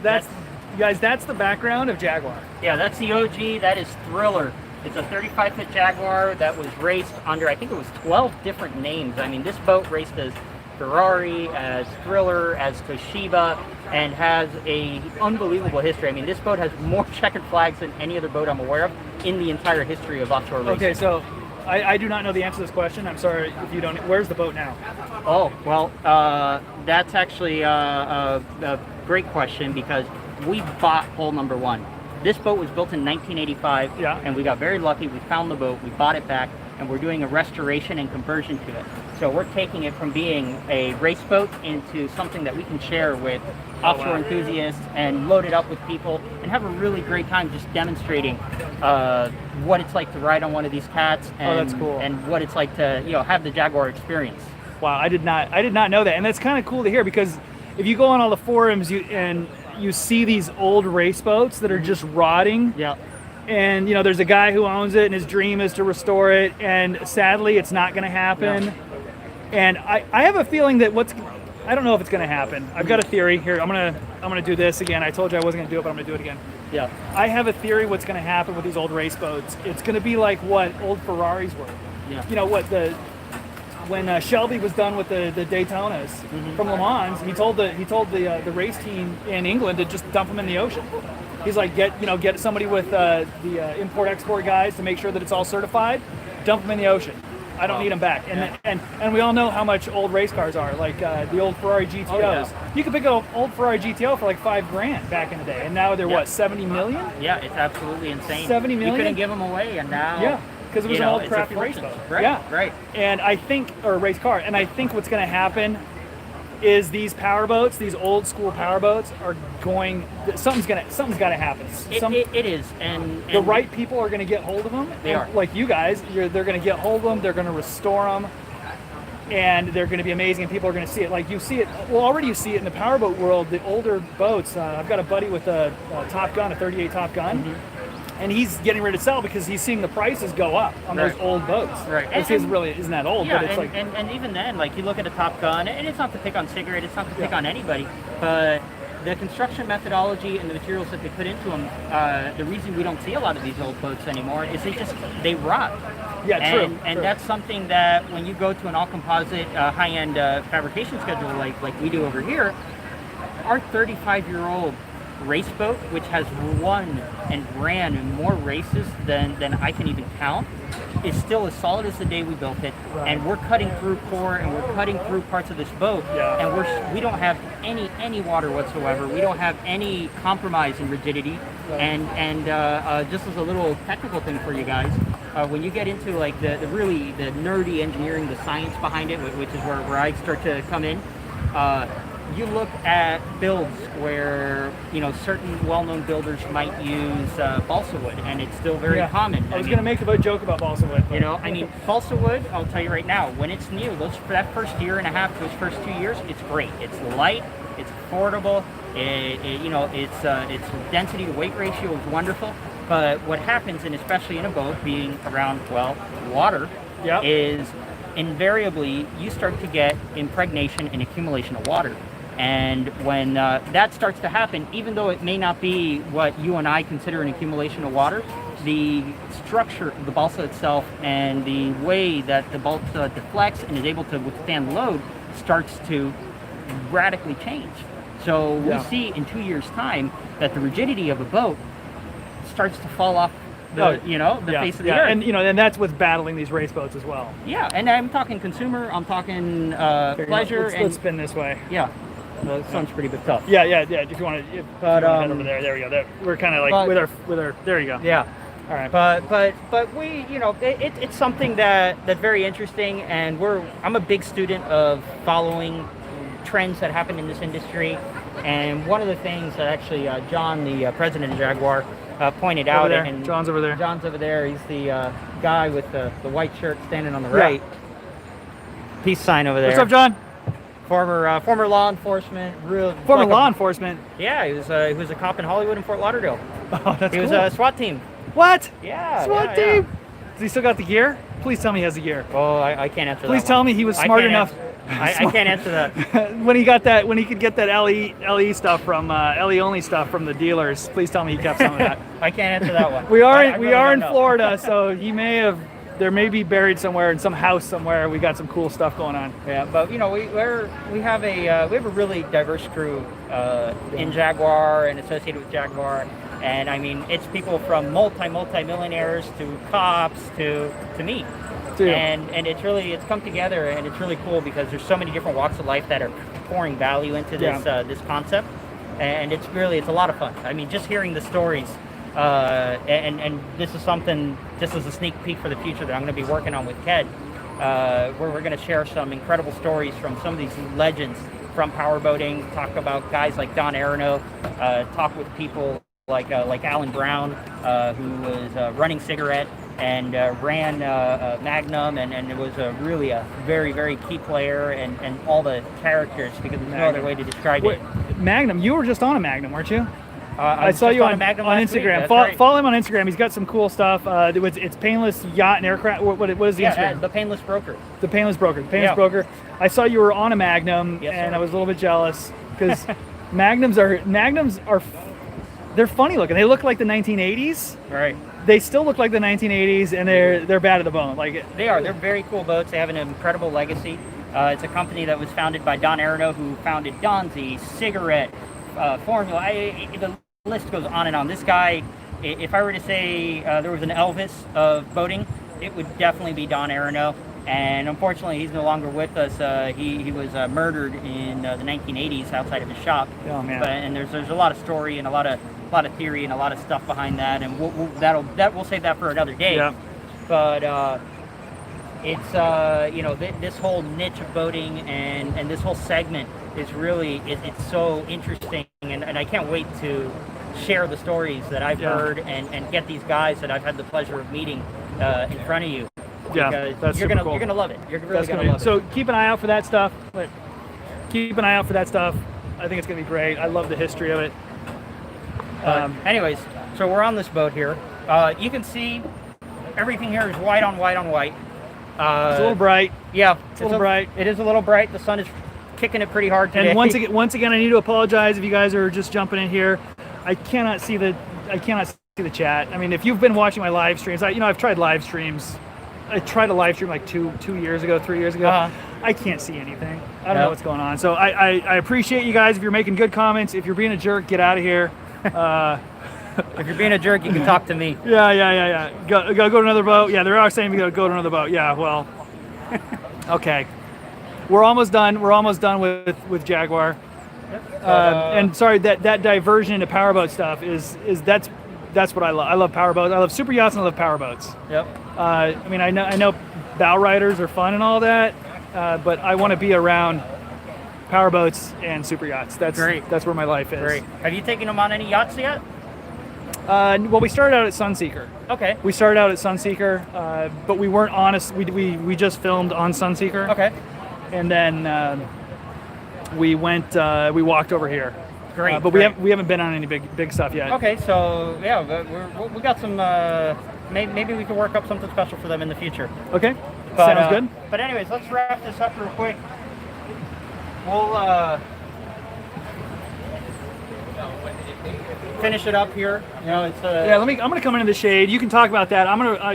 guys, that's the background of Jaguar. Yeah, that's the OG. That is Thriller. It's a 35-foot Jaguar that was raced under, I think it was 12 different names. I mean, this boat raced as Ferrari, as Thriller, as Toshiba, and has a unbelievable history. I mean, this boat has more checkered flags than any other boat I'm aware of in the entire history of offshore racing. Okay, so I do not know the answer to this question. I'm sorry if you don't. Where's the boat now? Oh, well, that's actually a great question, because we bought hull number 1. This boat was built in 1985, and we got very lucky. We found the boat, we bought it back, and we're doing a restoration and conversion to it. So we're taking it from being a race boat into something that we can share with offshore enthusiasts and load it up with people and have a really great time just demonstrating what it's like to ride on one of these cats, and, that's cool. And what it's like to have the Jaguar experience. Wow, I did not know that, and that's kind of cool to hear, because if you go on all the forums you see these old race boats that are just rotting. Yeah. And there's a guy who owns it, and his dream is to restore it, and sadly, it's not going to happen. Yeah. And I have a feeling that I don't know if it's going to happen. I've got a theory here. I'm gonna do this again. I told you I wasn't going to do it, but I'm going to do it again. Yeah. I have a theory what's going to happen with these old race boats. It's going to be like what old Ferraris were. Yeah. You know what when Shelby was done with the Daytonas from Le Mans, he told the race team in England to just dump them in the ocean. He's like, get somebody with the import-export guys to make sure that it's all certified. Dump them in the ocean. I don't need them back. And we all know how much old race cars are, like the old Ferrari GTOs. Oh, yeah. You could pick an old Ferrari GTO for like $5,000 back in the day, and now they're what, 70 million? Yeah, it's absolutely insane. 70 million? You couldn't give them away, and now. Yeah, because it was an old crappy race boat. Right, yeah, right. And I think, or race car, and I think what's going to happen is these power boats, these old school power boats, are going. Something's got to happen. It is, and the right people are going to get hold of them. They are. Like you guys, they're going to get hold of them. They're going to restore them, and they're going to be amazing. And people are going to see it. Like you see it. Well, already you see it in the powerboat world. The older boats. I've got a buddy with a Top Gun, a 38 Top Gun. And he's getting ready to sell because he's seeing the prices go up on those old boats. Right. This isn't that old, yeah, but it's and even then, like you look at a Top Gun, and it's not to pick on Cigarette, it's not to pick on anybody, but the construction methodology and the materials that they put into them, the reason we don't see a lot of these old boats anymore is they rot. Yeah, true. And that's something that when you go to an all-composite, high-end fabrication schedule like we do over here, our 35-year-old race boat, which has won and ran in more races than I can even count, is still as solid as the day we built it. Right. And we're cutting through core and we're cutting through parts of this boat, and we don't have any water whatsoever. We don't have any compromise in rigidity. Right. And just as a little technical thing for you guys, when you get into like the nerdy engineering, the science behind it, which is where I start to come in. You look at builds where certain well-known builders might use balsa wood, and it's still very common. I was going to make a joke about balsa wood. Balsa wood. I'll tell you right now, when it's new, for that first year and a half, those first 2 years, it's great. It's light, it's affordable. Its density to weight ratio is wonderful. But what happens, and especially in a boat being around water, is invariably you start to get impregnation and accumulation of water. And when that starts to happen, even though it may not be what you and I consider an accumulation of water, the structure of the balsa itself and the way that the balsa deflects and is able to withstand load starts to radically change. So we see in 2 years' time that the rigidity of a boat starts to fall off the face of the earth. And that's with battling these race boats as well. Yeah, and I'm talking consumer, I'm talking pleasure. Let's spin this way. Yeah. The sun's pretty bit tough. Yeah. If you want to, head over there we go. We're kind of like with our. There you go. Yeah. All right. But we, it's something that's very interesting, and I'm a big student of following trends that happen in this industry. And one of the things that actually John, the president of Jaguar, pointed out, and John's over there. John's over there. He's the guy with the white shirt standing on the right. Peace sign over there. What's up, John? Former law enforcement. Former law enforcement. Yeah, he was a cop in Hollywood and Fort Lauderdale. Oh, that's cool. He was a SWAT team. What? Yeah. SWAT team. Does he still got the gear? Please tell me he has the gear. Oh, I can't answer that. Please tell me he was smart enough. I can't answer that. when he could get that LE stuff from LE only stuff from the dealers. Please tell me he kept some of that. I can't answer that one. We are in Florida, so he may have. There may be buried somewhere in some house somewhere. We got some cool stuff going on. Yeah, but we have a really diverse crew in Jaguar and associated with Jaguar, and I mean it's people from multi-millionaires to cops to me. And it's come together, and it's really cool because there's so many different walks of life that are pouring value into this concept, and it's a lot of fun. I mean, just hearing the stories, and this is something, just as a sneak peek for the future that I'm going to be working on with Ked, where we're going to share some incredible stories from some of these legends from powerboating. Talk about guys like Don Aronow, talk with people like Alan Brown, who was running Cigarette and ran Magnum, and it was really a very, very key player, and all the characters, because there's no other way to describe it. Magnum, you were just on a Magnum, weren't you? I saw just you on a on Magnum last week, Instagram. that's right. Follow him on Instagram. He's got some cool stuff. It's Painless Yacht and Aircraft. What is the Yeah, Instagram? the Painless Broker. The Painless Broker. The Painless Yeah. Broker. I saw you were on a Magnum, Yes, and sir. I was a little bit jealous because Magnums are they're funny looking. They look like the 1980s. Right. They still look like the 1980s, and they're bad at the bone. Like They are. They're very cool boats. They have an incredible legacy. It's a company that was founded by Don Aronow, who founded Donzi, Cigarette, Formula. The list goes on and on. This guy, if I were to say there was an Elvis of boating, it would definitely be Don Aronow. And unfortunately, he's no longer with us. He was murdered in the 1980s outside of his shop. Oh man! And there's a lot of story and a lot of theory and a lot of stuff behind that, and we'll save that for another day. Yeah. But it's this whole niche of boating and this whole segment is really it's so interesting, and I can't wait to share the stories that I've heard and get these guys that I've had the pleasure of meeting in front of you. Yeah, Because that's you're super gonna cool. you're gonna love it. You're really That's gonna gonna love be, so it. keep an eye out for that stuff. But keep an eye out for that stuff. I think it's gonna be great. I love the history of it. Anyways, so we're on this boat here. You can see everything here is white on white on white. It's a little bright. Yeah, It's a little bright. It is a little bright. The sun is kicking it pretty hard today. And once again, I need to apologize if you guys are just jumping in here. I cannot see the chat. I mean, if you've been watching my live streams, I've tried live streams. I tried a live stream like 3 years ago. I can't see anything. I don't know what's going on. So I appreciate you guys. If you're making good comments, if you're being a jerk, get out of here. If you're being a jerk, you can talk to me. Yeah. Go to another boat. Yeah, they're all saying we gotta go to another boat. Yeah, well, okay. We're almost done. We're almost done with Jaguar. And sorry, that diversion into powerboat stuff is that's what I love. I love powerboats. I love super yachts and I love powerboats. Yep. I mean, I know bow riders are fun and all that, but I want to be around powerboats and super yachts. That's Great. That's where my life is. Great. Have you taken them on any yachts yet? Well, we started out at Sunseeker. Okay. We started out at Sunseeker, but we weren't honest. We just filmed on Sunseeker. Okay. And then we walked over here. Great. But great. we haven't been on any big stuff yet. Okay, so yeah, we got some. Maybe we can work up something special for them in the future. Okay. But, Sounds good. But anyways, let's wrap this up real quick. We'll finish it up here. You know, it's Yeah, I'm gonna come into the shade. You can talk about that.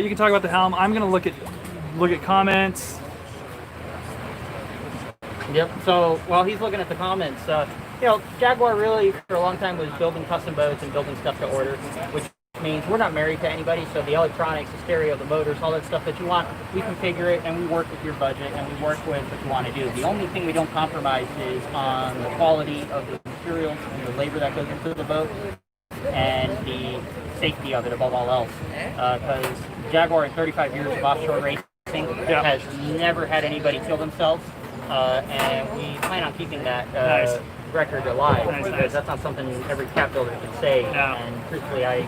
You can talk about the helm. I'm gonna look at comments. Yep. So while he's looking at the comments, Jaguar really for a long time was building custom boats and building stuff to order, which means we're not married to anybody. So the electronics, the stereo, the motors, all that stuff that you want, we configure it and we work with your budget and we work with what you want to do. The only thing we don't compromise is on the quality of the materials and the labor that goes into the boat and the safety of it above all else. Because Jaguar in 35 years of offshore racing has never had anybody kill themselves. And we plan on keeping that record alive. Because that's not something every cap builder can say. And truthfully, I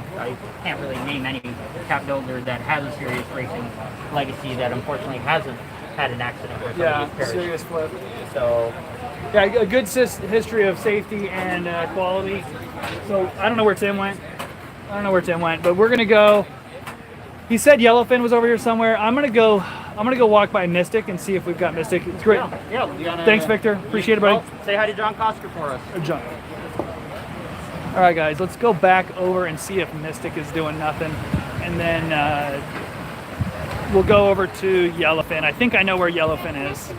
can't really name any cap builder that has a serious racing legacy that unfortunately hasn't had an accident where somebody's perished. Serious flip. So, yeah, a good history of safety and quality. So I don't know where Tim went. But we're gonna go. He said Yellowfin was over here somewhere. I'm gonna go walk by Mystic and see if we've got Mystic. It's great. Yeah. Thanks, Victor. Appreciate it, buddy. Say hi to John Kosker for us. John. All right, guys. Let's go back over and see if Mystic is doing nothing, and then we'll go over to Yellowfin. I think I know where Yellowfin is.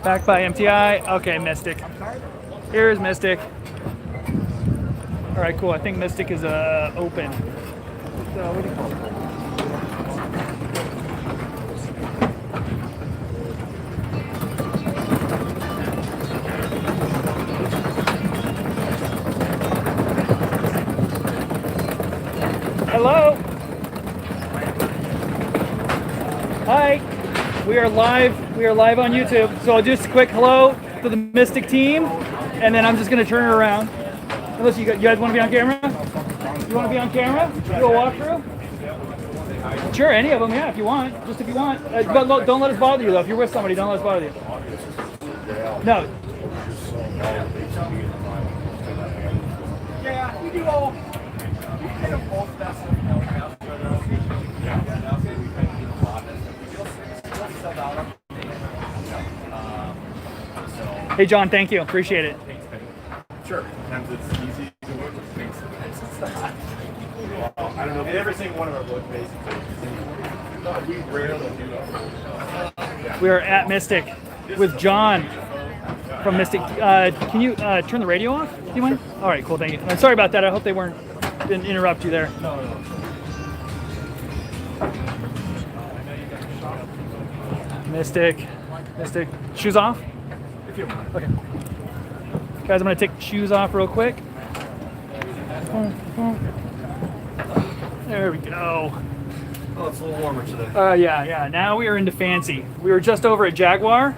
Back by MTI. Okay, Mystic. Here's Mystic. All right, cool. I think Mystic is open. So what do you call it? Hello. Hi. We are live on YouTube. So just a quick hello. to the Mystic team, and then I'm just gonna turn it around. Unless you guys want to be on camera? You want to be on camera? Do a walkthrough? Sure, any of them, yeah, if you want. Just if you want. But don't let us bother you, though. If you're with somebody, don't let us bother you. No. Yeah, we do all. Hey, John, thank you. Appreciate it. Sure. Sometimes it's easy to work with things. It's not. I don't know. Every single one of our books basically. We rarely do that. We are at Mystic with John from Mystic. Can you turn the radio off? Do you mind? All right, cool. Thank you. Sorry about that. I hope they didn't interrupt you there. No. Mystic. Shoes off? Okay. Guys, I'm gonna take the shoes off real quick. There we go. Oh, it's a little warmer today. Yeah. Now we are into fancy. We were just over at Jaguar,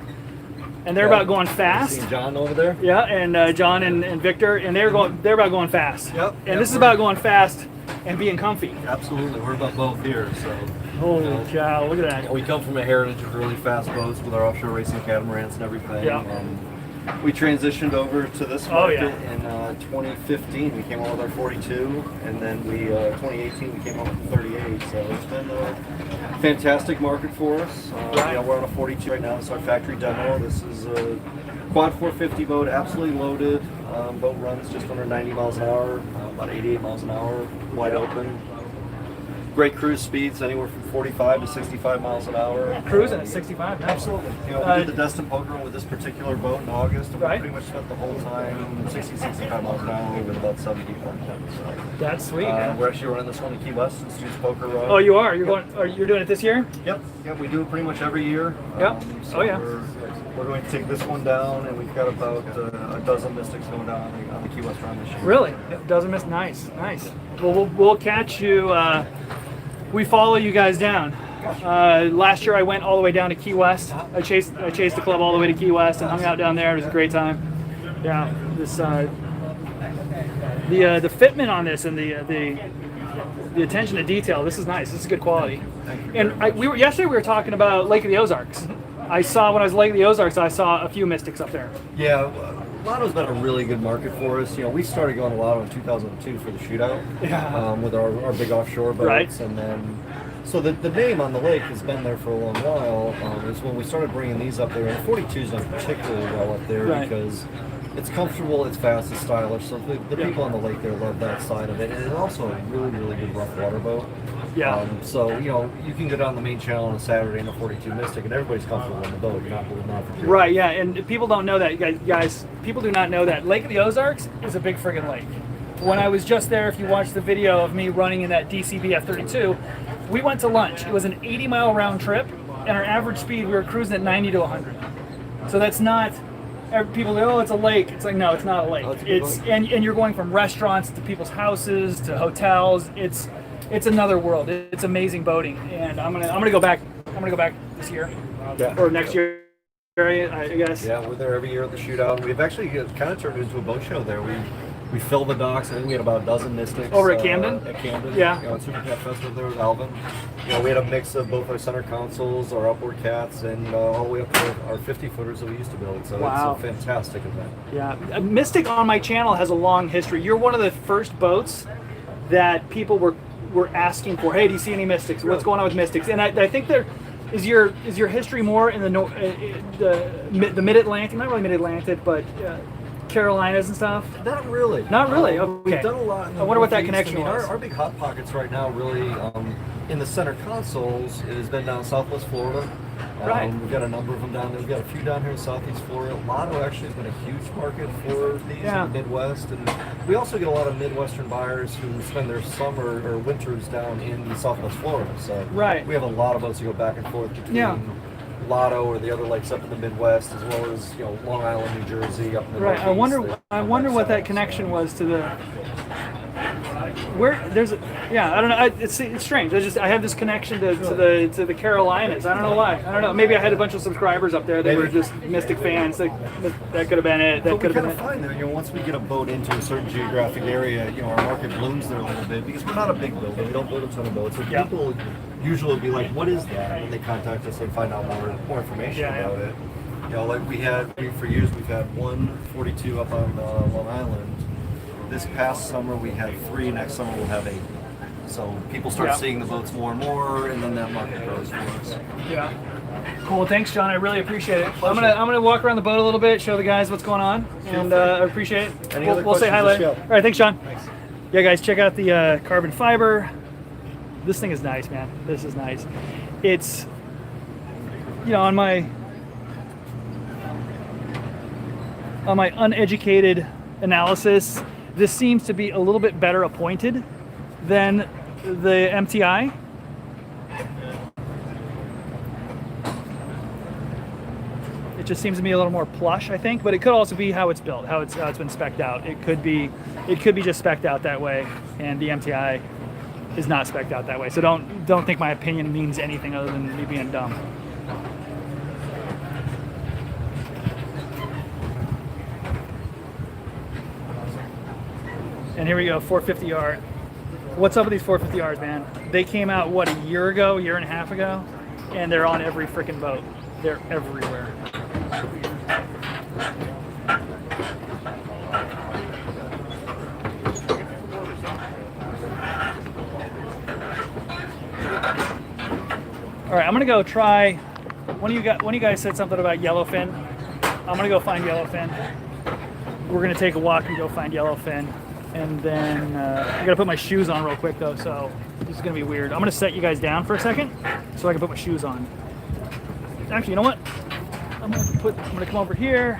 and they're about going fast. See John over there? Yeah, and John and Victor, and they're about going fast. Yep. And this is about going fast and being comfy. Absolutely. We're about both here, so. Holy cow! Look at that. We come from a heritage of really fast boats with our offshore racing catamarans and everything. Yeah. And we transitioned over to this Oh, market yeah. in 2015. We came out with our 42, and then 2018 we came out with the 38. So it's been a fantastic market for us. Right. We're on a 42 right now. It's our factory demo. This is a quad 450 boat, absolutely loaded. Boat runs just under 90 miles an hour, about 88 miles an hour, wide open. Great cruise speeds, anywhere from 45 to 65 miles an hour. Cruising at 65. Absolutely. You know, we did the Destin Poker with this particular boat in August, and we pretty much spent the whole time 60, 65 miles an hour with about 7 people. So, that's sweet. Man. We're actually running this one in Key West in Stu's Poker Run. Oh, you are? You're doing it this year? Yep. We do it pretty much every year. Yep. So we're going to take this one down, and we've got about a dozen Mystics going down on the Key West Run this year. Really? Doesn't miss. Nice. Well, we'll catch you. We follow you guys down. Last year I went all the way down to Key West. I chased the club all the way to Key West and hung out down there. It was a great time. Yeah, this the fitment on this and the attention to detail. This is nice. This is good quality. And yesterday we were talking about Lake of the Ozarks. When I was at Lake of the Ozarks, I saw a few Mystics up there. Yeah. Lotto's been a really good market for us. You know, we started going to Lotto in 2002 for the shootout with our big offshore boats. Right. And then, so the name on the lake has been there for a long while. Is when we started bringing these up there. And 42's done particularly well up there because it's comfortable, it's fast, it's stylish. So the people on the lake there love that side of it. And it's also a really, really good rough water boat. Yeah. So, you know, you can go down the main channel on a Saturday in a 42 Mystic and everybody's comfortable in the boat. You're not holding on for dear. Right, yeah, and people don't know that, guys. People do not know that Lake of the Ozarks is a big friggin' lake. When I was just there, if you watch the video of me running in that DCB F32, we went to lunch. It was an 80-mile round trip, and our average speed, we were cruising at 90 to 100. So that's not. People go, oh, it's a lake. It's like, no, it's not a lake. Oh, it's and you're going from restaurants to people's houses to hotels. It's another world. It's amazing boating, and I'm gonna go back. I'm gonna go back this year or next year. I guess. Yeah, we're there every year at the shootout. We've actually kind of turned it into a boat show there. We filled the docks. I think we had about a dozen Mystics. Over at Camden? At Camden. Yeah. You know, at Super Cat Festival there with Alvin. You know, we had a mix of both our center consoles, our upward cats, and all the way up to our 50-footers that we used to build. So wow. It's a fantastic event. Yeah. Mystic on my channel has a long history. You're one of the first boats that people were asking for. Hey, do you see any Mystics? What's going on with Mystics? And I think there is your history more in the Mid-Atlantic, not really Mid-Atlantic, but Carolinas and stuff? Not really. Not really. Okay. We've done a lot. In the I wonder what that Northeast. connection was. Our big hot pockets right now, really, in the center consoles, it has been down Southwest Florida. Right. We've got a number of them down there. We've got a few down here in Southeast Florida. Lotto actually has been a huge market for these in the Midwest, and we also get a lot of Midwestern buyers who spend their summer or winters down in Southwest Florida. So we have a lot of boats that go back and forth between Lotto or the other lakes up in the Midwest, as well as Long Island, New Jersey, up in the Northeast. I wonder what that connection was to the. Where there's, yeah, I don't know. It's strange. I have this connection to the Carolinas. I don't know why. I don't know. Maybe I had a bunch of subscribers up there that were just Mystic fans. That could have been it. That could have been it. Find there, once we get a boat into a certain geographic area, our market blooms there a little bit because we're not a big builder. We don't build a ton of boats. So people usually will be like, "What is that?" And they contact us and find out more information about it. Like for years we've had 142 up on Long Island. This past summer we had 3. Next summer we'll have 8. So people start seeing the boats more and more, and then that market grows for us. Yeah. Cool. Thanks, John. I really appreciate it. I'm gonna walk around the boat a little bit, show the guys what's going on, and I appreciate it. We'll say hi later. All right. Thanks, John. Thanks. Yeah, guys, check out the carbon fiber. This thing is nice, man. This is nice. It's on my uneducated analysis, this seems to be a little bit better appointed than the MTI. It just seems to be a little more plush, I think, but it could also be how it's built, how it's been spec'd out. It could be just spec'd out that way, and the MTI is not spec'd out that way. So don't think my opinion means anything other than me being dumb. And here we go, 450R. What's up with these 450Rs, man? They came out, what, a year and a half ago? And they're on every freaking boat. They're everywhere. All right, I'm gonna go try, one of you guys said something about yellowfin. I'm gonna go find yellowfin. We're gonna take a walk and go find yellowfin. And then I gotta put my shoes on real quick though, so this is gonna be weird. I'm gonna set you guys down for a second so I can put my shoes on. Actually, you know what? I'm gonna come over here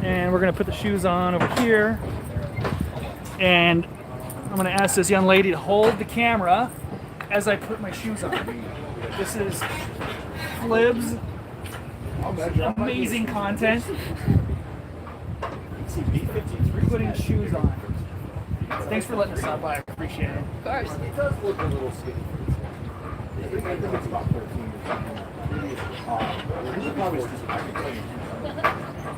and we're gonna put the shoes on over here. And I'm gonna ask this young lady to hold the camera as I put my shoes on. This is FLIBS. Amazing content. Putting shoes on. Thanks for letting us stop by. I appreciate it. Of course. It does look a little skinny. I think it's about 13 or something.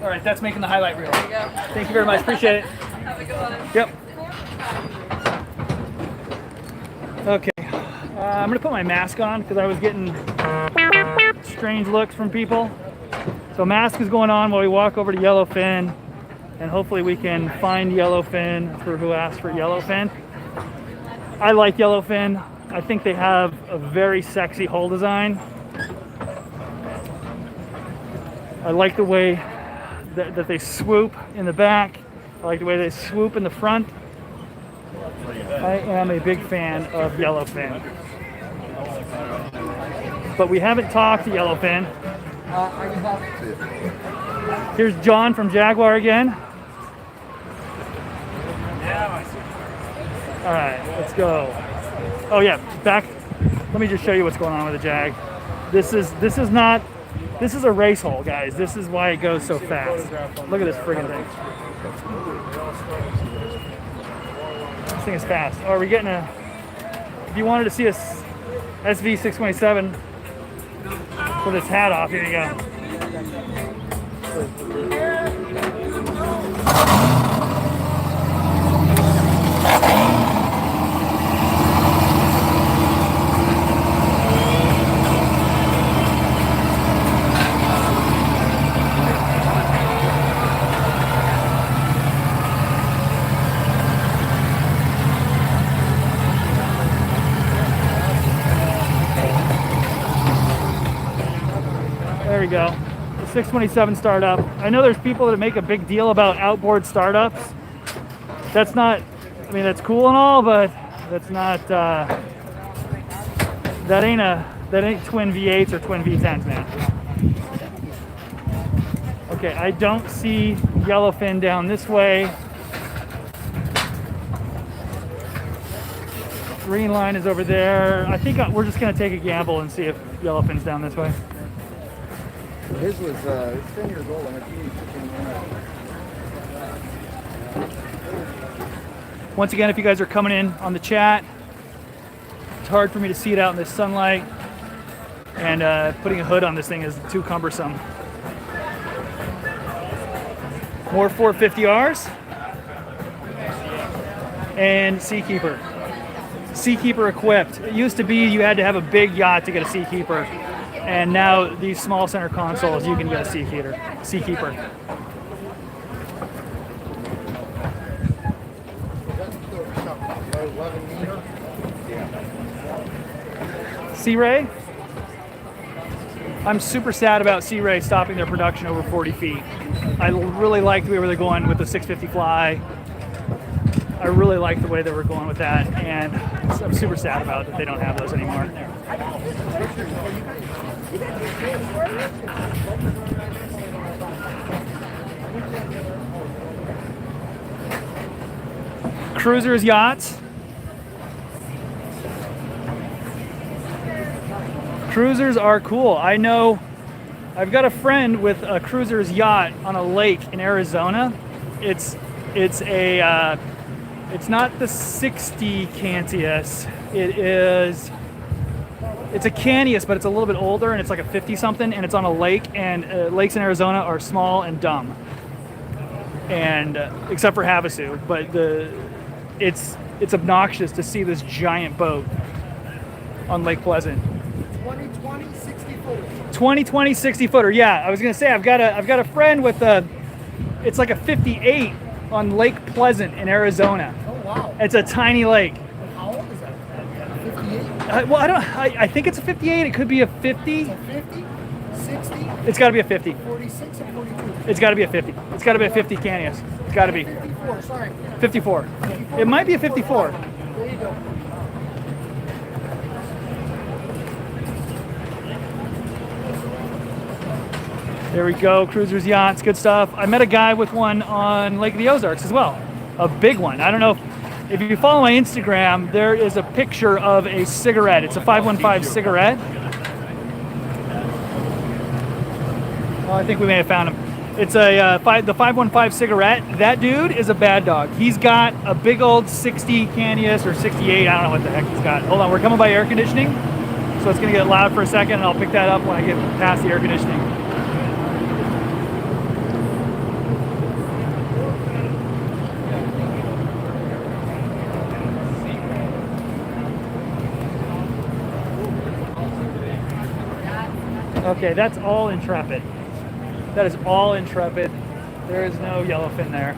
All right, that's making the highlight reel. There you go. Thank you very much. Appreciate it. Have a good one. Yep. Okay. I'm going to put my mask on because I was getting strange looks from people. So mask is going on while we walk over to Yellowfin. And hopefully we can find yellowfin for who asked for yellowfin. I like yellowfin. I think they have a very sexy hull design. I like the way that they swoop in the back. I like the way they swoop in the front. I am a big fan of yellowfin. But we haven't talked to yellowfin. Here's John from Jaguar again. All right, let's go. Oh yeah, back. Let me just show you what's going on with the Jag. This is a race hole, guys. This is why it goes so fast. Look at this friggin' thing. This thing is fast. Oh, are we getting a? If you wanted to see a SV627, put this hat off. Here you go. There we go. The 627 startup. I know there's people that make a big deal about outboard startups. That's not, I mean, that's cool and all, but that's not, that ain't twin V8s or twin V10s, man. Okay, I don't see yellowfin down this way. Green line is over there. I think we're just gonna take a gamble and see if yellowfin's down this way. His was 10 years old. I'm Once again, if you guys are coming in on the chat, it's hard for me to see it out in the sunlight, and putting a hood on this thing is too cumbersome. More 450Rs and Seakeeper. Seakeeper equipped. It used to be you had to have a big yacht to get a Seakeeper, and now these small center consoles you can get a Seakeeper. Sea Ray? I'm super sad about Sea Ray stopping their production over 40 feet. I really liked where they were going with the 650 Fly. I really like the way they were going with that, and I'm super sad about that they don't have those anymore. Cruisers, yachts. Cruisers are cool. I know I've got a friend with a cruiser's yacht on a lake in Arizona. It's not the 60 Cantius. It's a Canius, but it's a little bit older, and it's like a 50 something, and it's on a lake, and lakes in Arizona are small and dumb, and except for Havasu, but it's obnoxious to see this giant boat on Lake Pleasant. 2020 60 footer. Yeah, I was gonna say I've got a friend with it's like a 58 on Lake Pleasant in Arizona. Oh wow! It's a tiny lake. How old is that? 58? Well, I think it's a 58. It could be a 50. It's a 50? 60? It's got to be a 50. 46 or 42? It's got to be a 50. It's got to be a 50 Canius. It's got to be 54. Sorry. 54. It might be a 54. There you go. There we go, cruisers, yachts, good stuff. I met a guy with one on Lake of the Ozarks as well, a big one. I don't know if you follow my Instagram, there is a picture of a cigarette. It's a 515 cigarette. Oh, I think we may have found him. It's the 515 cigarette. That dude is a bad dog. He's got a big old 60 Canius or 68. I don't know what the heck he's got. Hold on, we're coming by air conditioning, so it's gonna get loud for a second, and I'll pick that up when I get past the air conditioning. Okay, that's all Intrepid. That is all Intrepid. There is no yellowfin there.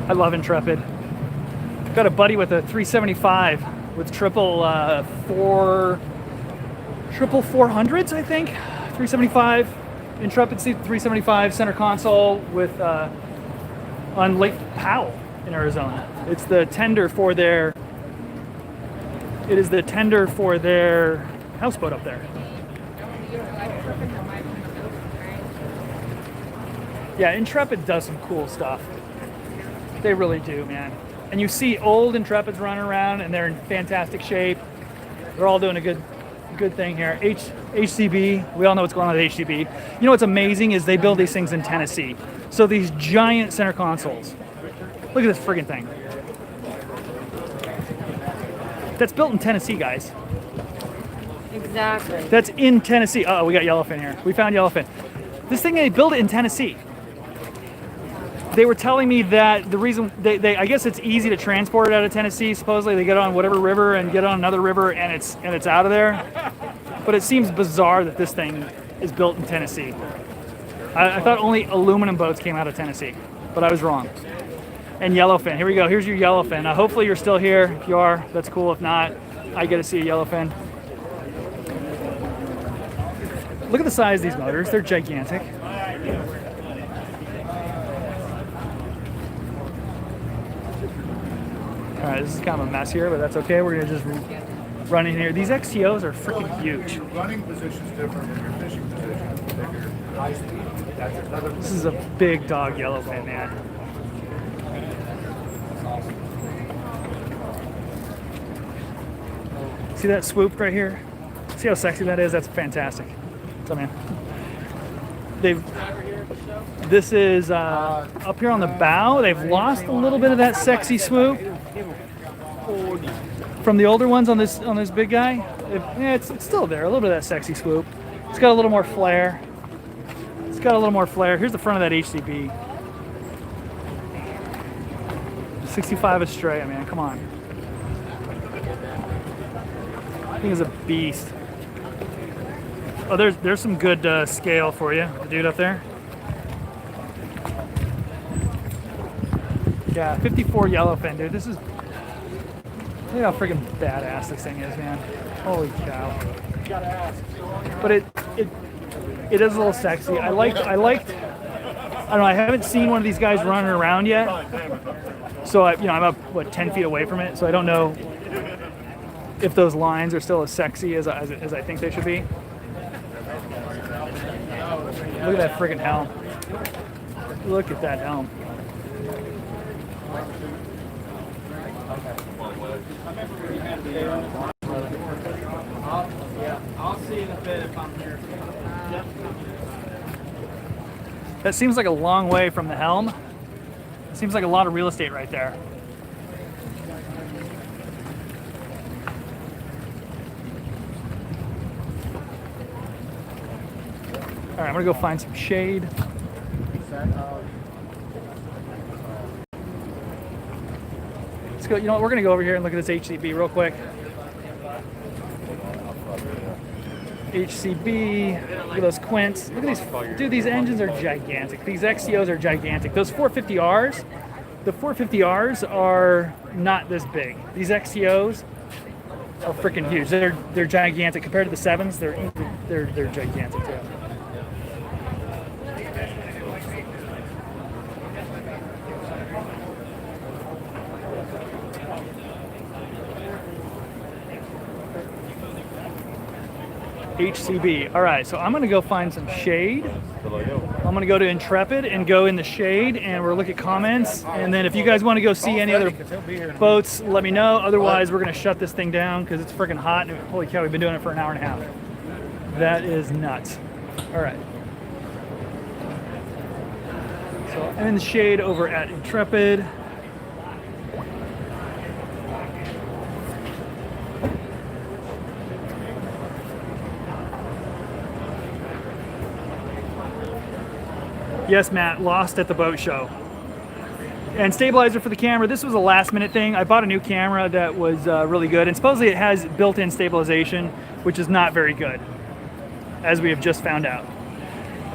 I love Intrepid. I've got a buddy with a 375 with triple 400s, I think. 375 Intrepid 375 center console with on Lake Powell in Arizona. It's the tender for their. It is the tender for their houseboat up there. Yeah, Intrepid does some cool stuff. They really do, man. And you see old Intrepids running around, and they're in fantastic shape. They're all doing a good thing here. HCB, we all know what's going on with HCB. You know what's amazing is they build these things in Tennessee. So these giant center consoles. Look at this friggin' thing. That's built in Tennessee, guys. Exactly. That's in Tennessee. Oh, we got yellowfin here. We found yellowfin. This thing, they built it in Tennessee. They were telling me that the reason they I guess it's easy to transport it out of Tennessee. Supposedly they get on whatever river and get on another river, and it's out of there. But it seems bizarre that this thing is built in Tennessee. I thought only aluminum boats came out of Tennessee, but I was wrong. And yellowfin. Here we go. Here's your yellowfin. Hopefully you're still here. If you are, that's cool. If not, I get to see a yellowfin. Look at the size of these motors. They're gigantic. All right, this is kind of a mess here, but that's okay. We're gonna just run in here. These XTOs are freaking huge. Your running position's different than your fishing position. If you're high speed, that's another. This is a big dog yellowfin, man. See that swoop right here? See how sexy that is? That's fantastic. What's up, man? This is up here on the bow. They've lost a little bit of that sexy swoop from the older ones on this big guy. It's still there, a little bit of that sexy swoop. It's got a little more flair. It's got a little more flair. Here's the front of that HCB. 65 Estrella, man, come on. I think it's a beast. Oh, there's some good scale for you, the dude up there. Yeah, 54 yellowfin, dude. This is, look how freaking badass this thing is, man. Holy cow. But it is a little sexy. I don't know, I haven't seen one of these guys running around yet. So I'm up, what, 10 feet away from it, so I don't know if those lines are still as sexy as I think they should be. Look at that freaking helm. Look at that helm. I'll see in a bit if I'm here. That seems like a long way from the helm. It seems like a lot of real estate right there. All right, I'm gonna go find some shade. Let's go. You know what? We're gonna go over here and look at this HCB real quick. HCB. Look at those quints. Look at these. Dude, these engines are gigantic. These XCOs are gigantic. Those 450Rs. The 450Rs are not this big. These XCOs are freaking huge. They're gigantic compared to the 7s. They're gigantic too. HCB. All right, so I'm gonna go find some shade. I'm gonna go to Intrepid and go in the shade, and we'll look at comments. And then if you guys want to go see any other boats, let me know. Otherwise, we're gonna shut this thing down because it's freaking hot. And holy cow, we've been doing it for an hour and a half. That is nuts. All right. So I'm in the shade over at Intrepid. Yes, Matt, lost at the boat show. And stabilizer for the camera, this was a last minute thing. I bought a new camera that was really good, and supposedly it has built-in stabilization, which is not very good, as we have just found out.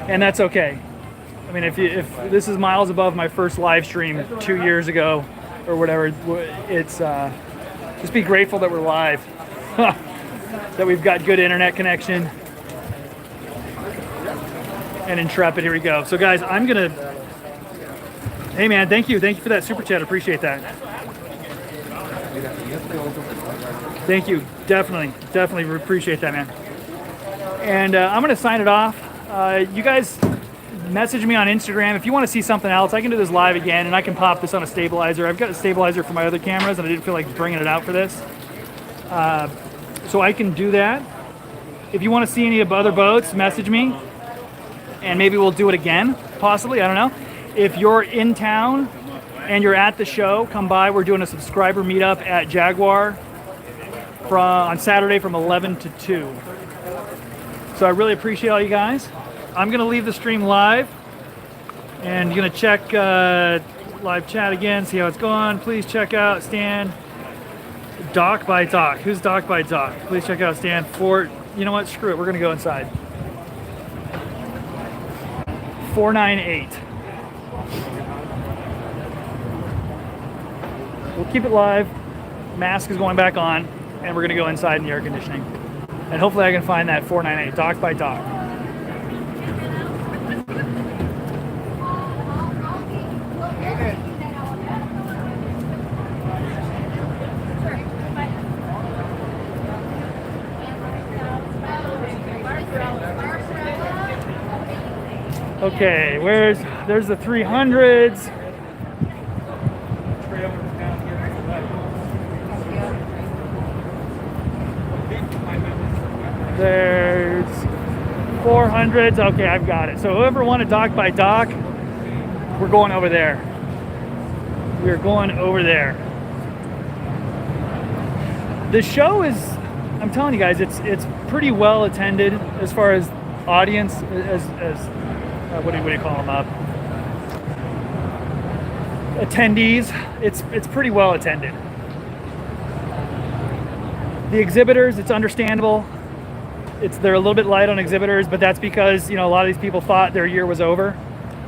And that's okay. I mean, if this is miles above my first live stream 2 years ago or whatever, it's just be grateful that we're live, that we've got good internet connection. And Intrepid, here we go. So guys, I'm gonna, hey man, thank you for that super chat, appreciate that. Thank you, definitely appreciate that, man. And I'm gonna sign it off. You guys message me on Instagram if you want to see something else. I can do this live again, and I can pop this on a stabilizer. I've got a stabilizer for my other cameras, and I didn't feel like bringing it out for this. So I can do that. If you want to see any of other boats, message me. And maybe we'll do it again, possibly, I don't know. If you're in town and you're at the show, come by. We're doing a subscriber meetup at Jaguar on Saturday from 11 to 2. So I really appreciate all you guys. I'm gonna leave the stream live and gonna check live chat again, see how it's going. Please check out Stan, Doc by Doc. Who's Doc by Doc? Please check out Stan Fort. You know what, screw it, we're gonna go inside. 498. We'll keep it live. Mask is going back on, and we're gonna go inside in the air conditioning. And hopefully I can find that 498, Dock by Dock. Okay, there's the 300s. There's 400s. Okay, I've got it. So whoever wanted dock by dock, we're going over there. We're going over there. The show is, I'm telling you guys, it's pretty well attended as far as audience, as what do you call them, attendees. It's pretty well attended. The exhibitors, it's understandable. They're a little bit light on exhibitors, but that's because, you know, a lot of these people thought their year was over.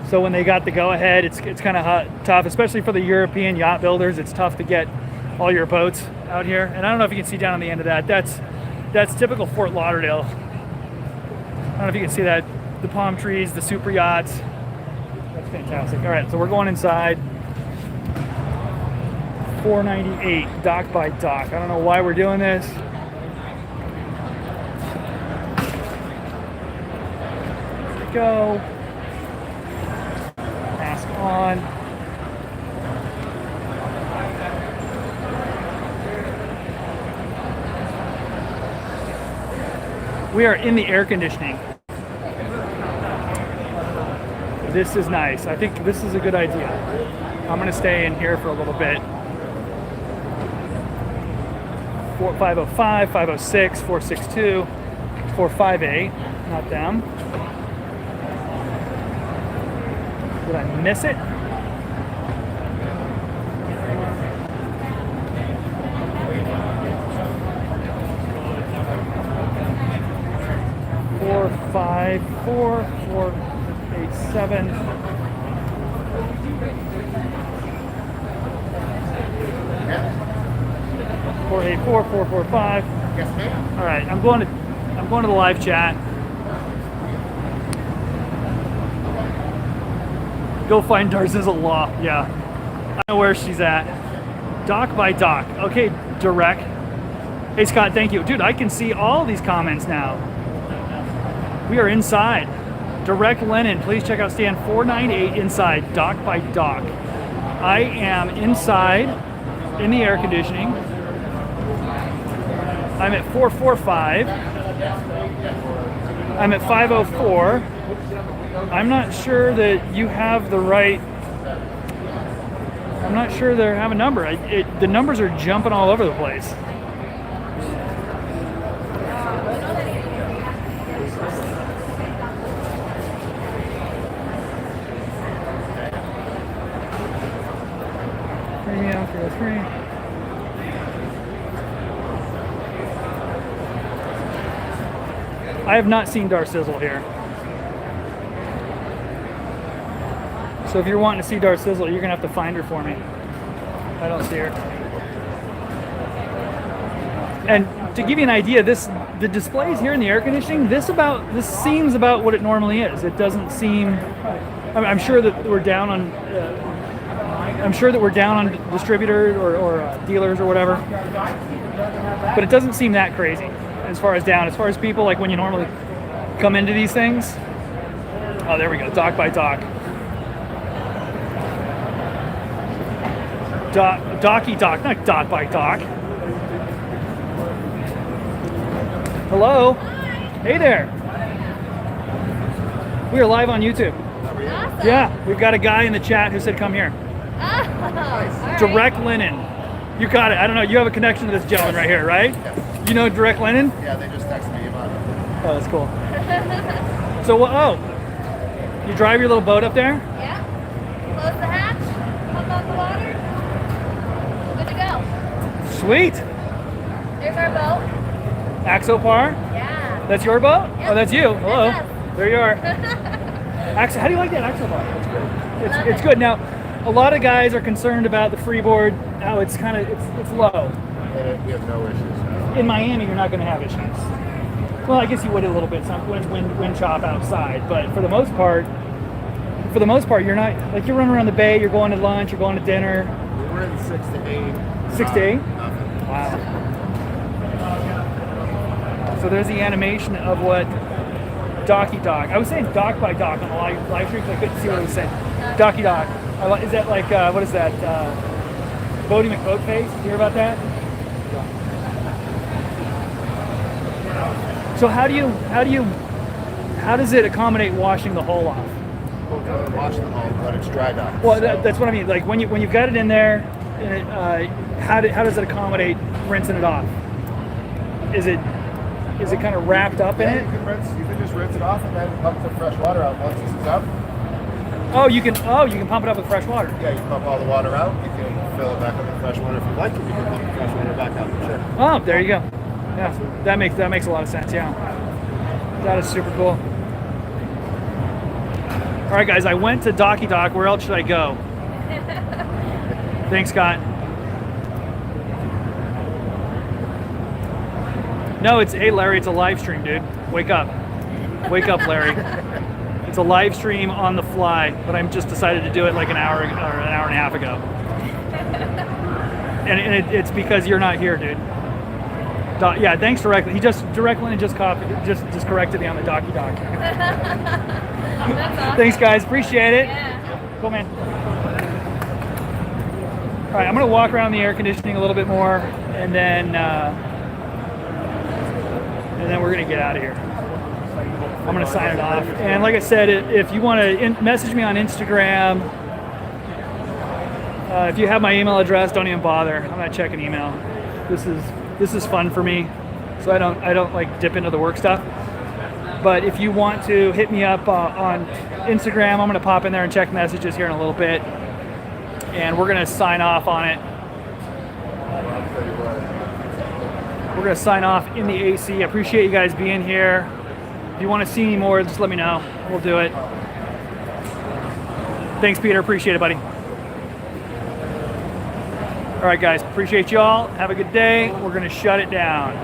So when they got the go-ahead, it's kind of tough, especially for the European yacht builders. It's tough to get all your boats out here. And I don't know if you can see down on the end of that. That's typical Fort Lauderdale. I don't know if you can see that. The palm trees, the super yachts. That's fantastic. All right, so we're going inside. 498, dock by dock. I don't know why we're doing this. Here we go. Mask on. We are in the air conditioning. This is nice. I think this is a good idea. I'm gonna stay in here for a little bit. 505, 506, 462, 458, not them. Did I miss it? Four, 5, 4, 4, 8, 7. Yeah. 484, 445. Yes, ma'am. All right, I'm going to the live chat. Go find Darzizzle Law. Yeah, I know where she's at. Dock by dock. Okay, direct. Hey Scott, thank you, dude. I can see all these comments now. We are inside. Direct Linen. Please check out stand 498 inside. Dock by dock. I am inside in the air conditioning. I'm at 445. I'm at 504. I'm not sure that you have the right. I'm not sure they have a number. The numbers are jumping all over the place. Premium 303. I have not seen Darzizzle here. So if you're wanting to see Darzizzle, you're gonna have to find her for me. I don't see her. And to give you an idea, the displays here in the air conditioning, this seems about what it normally is. It doesn't seem. I'm sure that we're down on. I'm sure that we're down on distributors or dealers or whatever. But it doesn't seem that crazy as far as people like when you normally come into these things. Oh, there we go. Dock by dock. Docky dock, not dock by dock. Hello. Hey there. We are live on YouTube. Awesome. Yeah, we've got a guy in the chat who said come here. Oh, Direct Linen. You got it. I don't know. You have a connection to this gentleman right here, right? Yes. You know Direct Linen? Yeah, they just texted me about it. Oh, that's cool. So, you drive your little boat up there? Yeah. Close the hatch. Hop on the water. Good to go. Sweet. There's our boat. Axopar? Yeah. That's your boat? Yep. Oh, that's you. Hello. That's us. There you are. How do you like that Axopar? That's great. Love It's it. good. Now, a lot of guys are concerned about the freeboard. How it's kind of it's low. We have no issues. In Miami, you're not going to have issues. Well, I guess you would a little bit when it's wind chop outside, but for the most part, you're not like you're running around the bay. You're going to lunch. You're going to dinner. We're in 6 to 8. 6 to 8. Nothing. Wow. So there's the animation of what Docky Dock. I was saying dock by dock on the live stream because I couldn't see what it was saying. Docky Dock. Is that like what is that? Bodie McBoatface? Did you hear about that? So how do how does it accommodate washing the hull off? Wash the hull when it's dry dock. Well, So- that's what I mean. Like when you've got it in there, and how does it accommodate rinsing it off? Is it kind of wrapped up in Yeah, it? you can just rinse it off and then pump the fresh water out once this is up. Oh, you can pump it up with fresh water. Yeah, you pump all the water out. You can fill it back up with fresh water if you like, and you can pump the fresh water back out. Sure. Oh, there you go. Yeah, that makes a lot of sense. Yeah, that is super cool. All right, guys, I went to Docky Dock. Where else should I go? Thanks, Scott. No, hey Larry, it's a live stream, dude. Wake up, Larry. It's a live stream on the fly, but I'm just decided to do it like an hour or an hour and a half ago. And it's because you're not here, dude. Yeah, thanks directly. He just corrected me on the Docky Dock. That's awesome. Thanks, guys. Appreciate it. Yeah. Cool, man. All right, I'm gonna walk around the air conditioning a little bit more, and then we're gonna get out of here. I'm gonna sign it off. And like I said, if you want to message me on Instagram, if you have my email address, don't even bother. I'm not checking email. This is fun for me, so I don't like dip into the work stuff. But if you want to hit me up on Instagram, I'm gonna pop in there and check messages here in a little bit, and we're gonna sign off on it. We're gonna sign off in the AC. I appreciate you guys being here. If you want to see any more, just let me know. We'll do it. Thanks, Peter. Appreciate it, buddy. All right, guys. Appreciate y'all. Have a good day. We're gonna shut it down.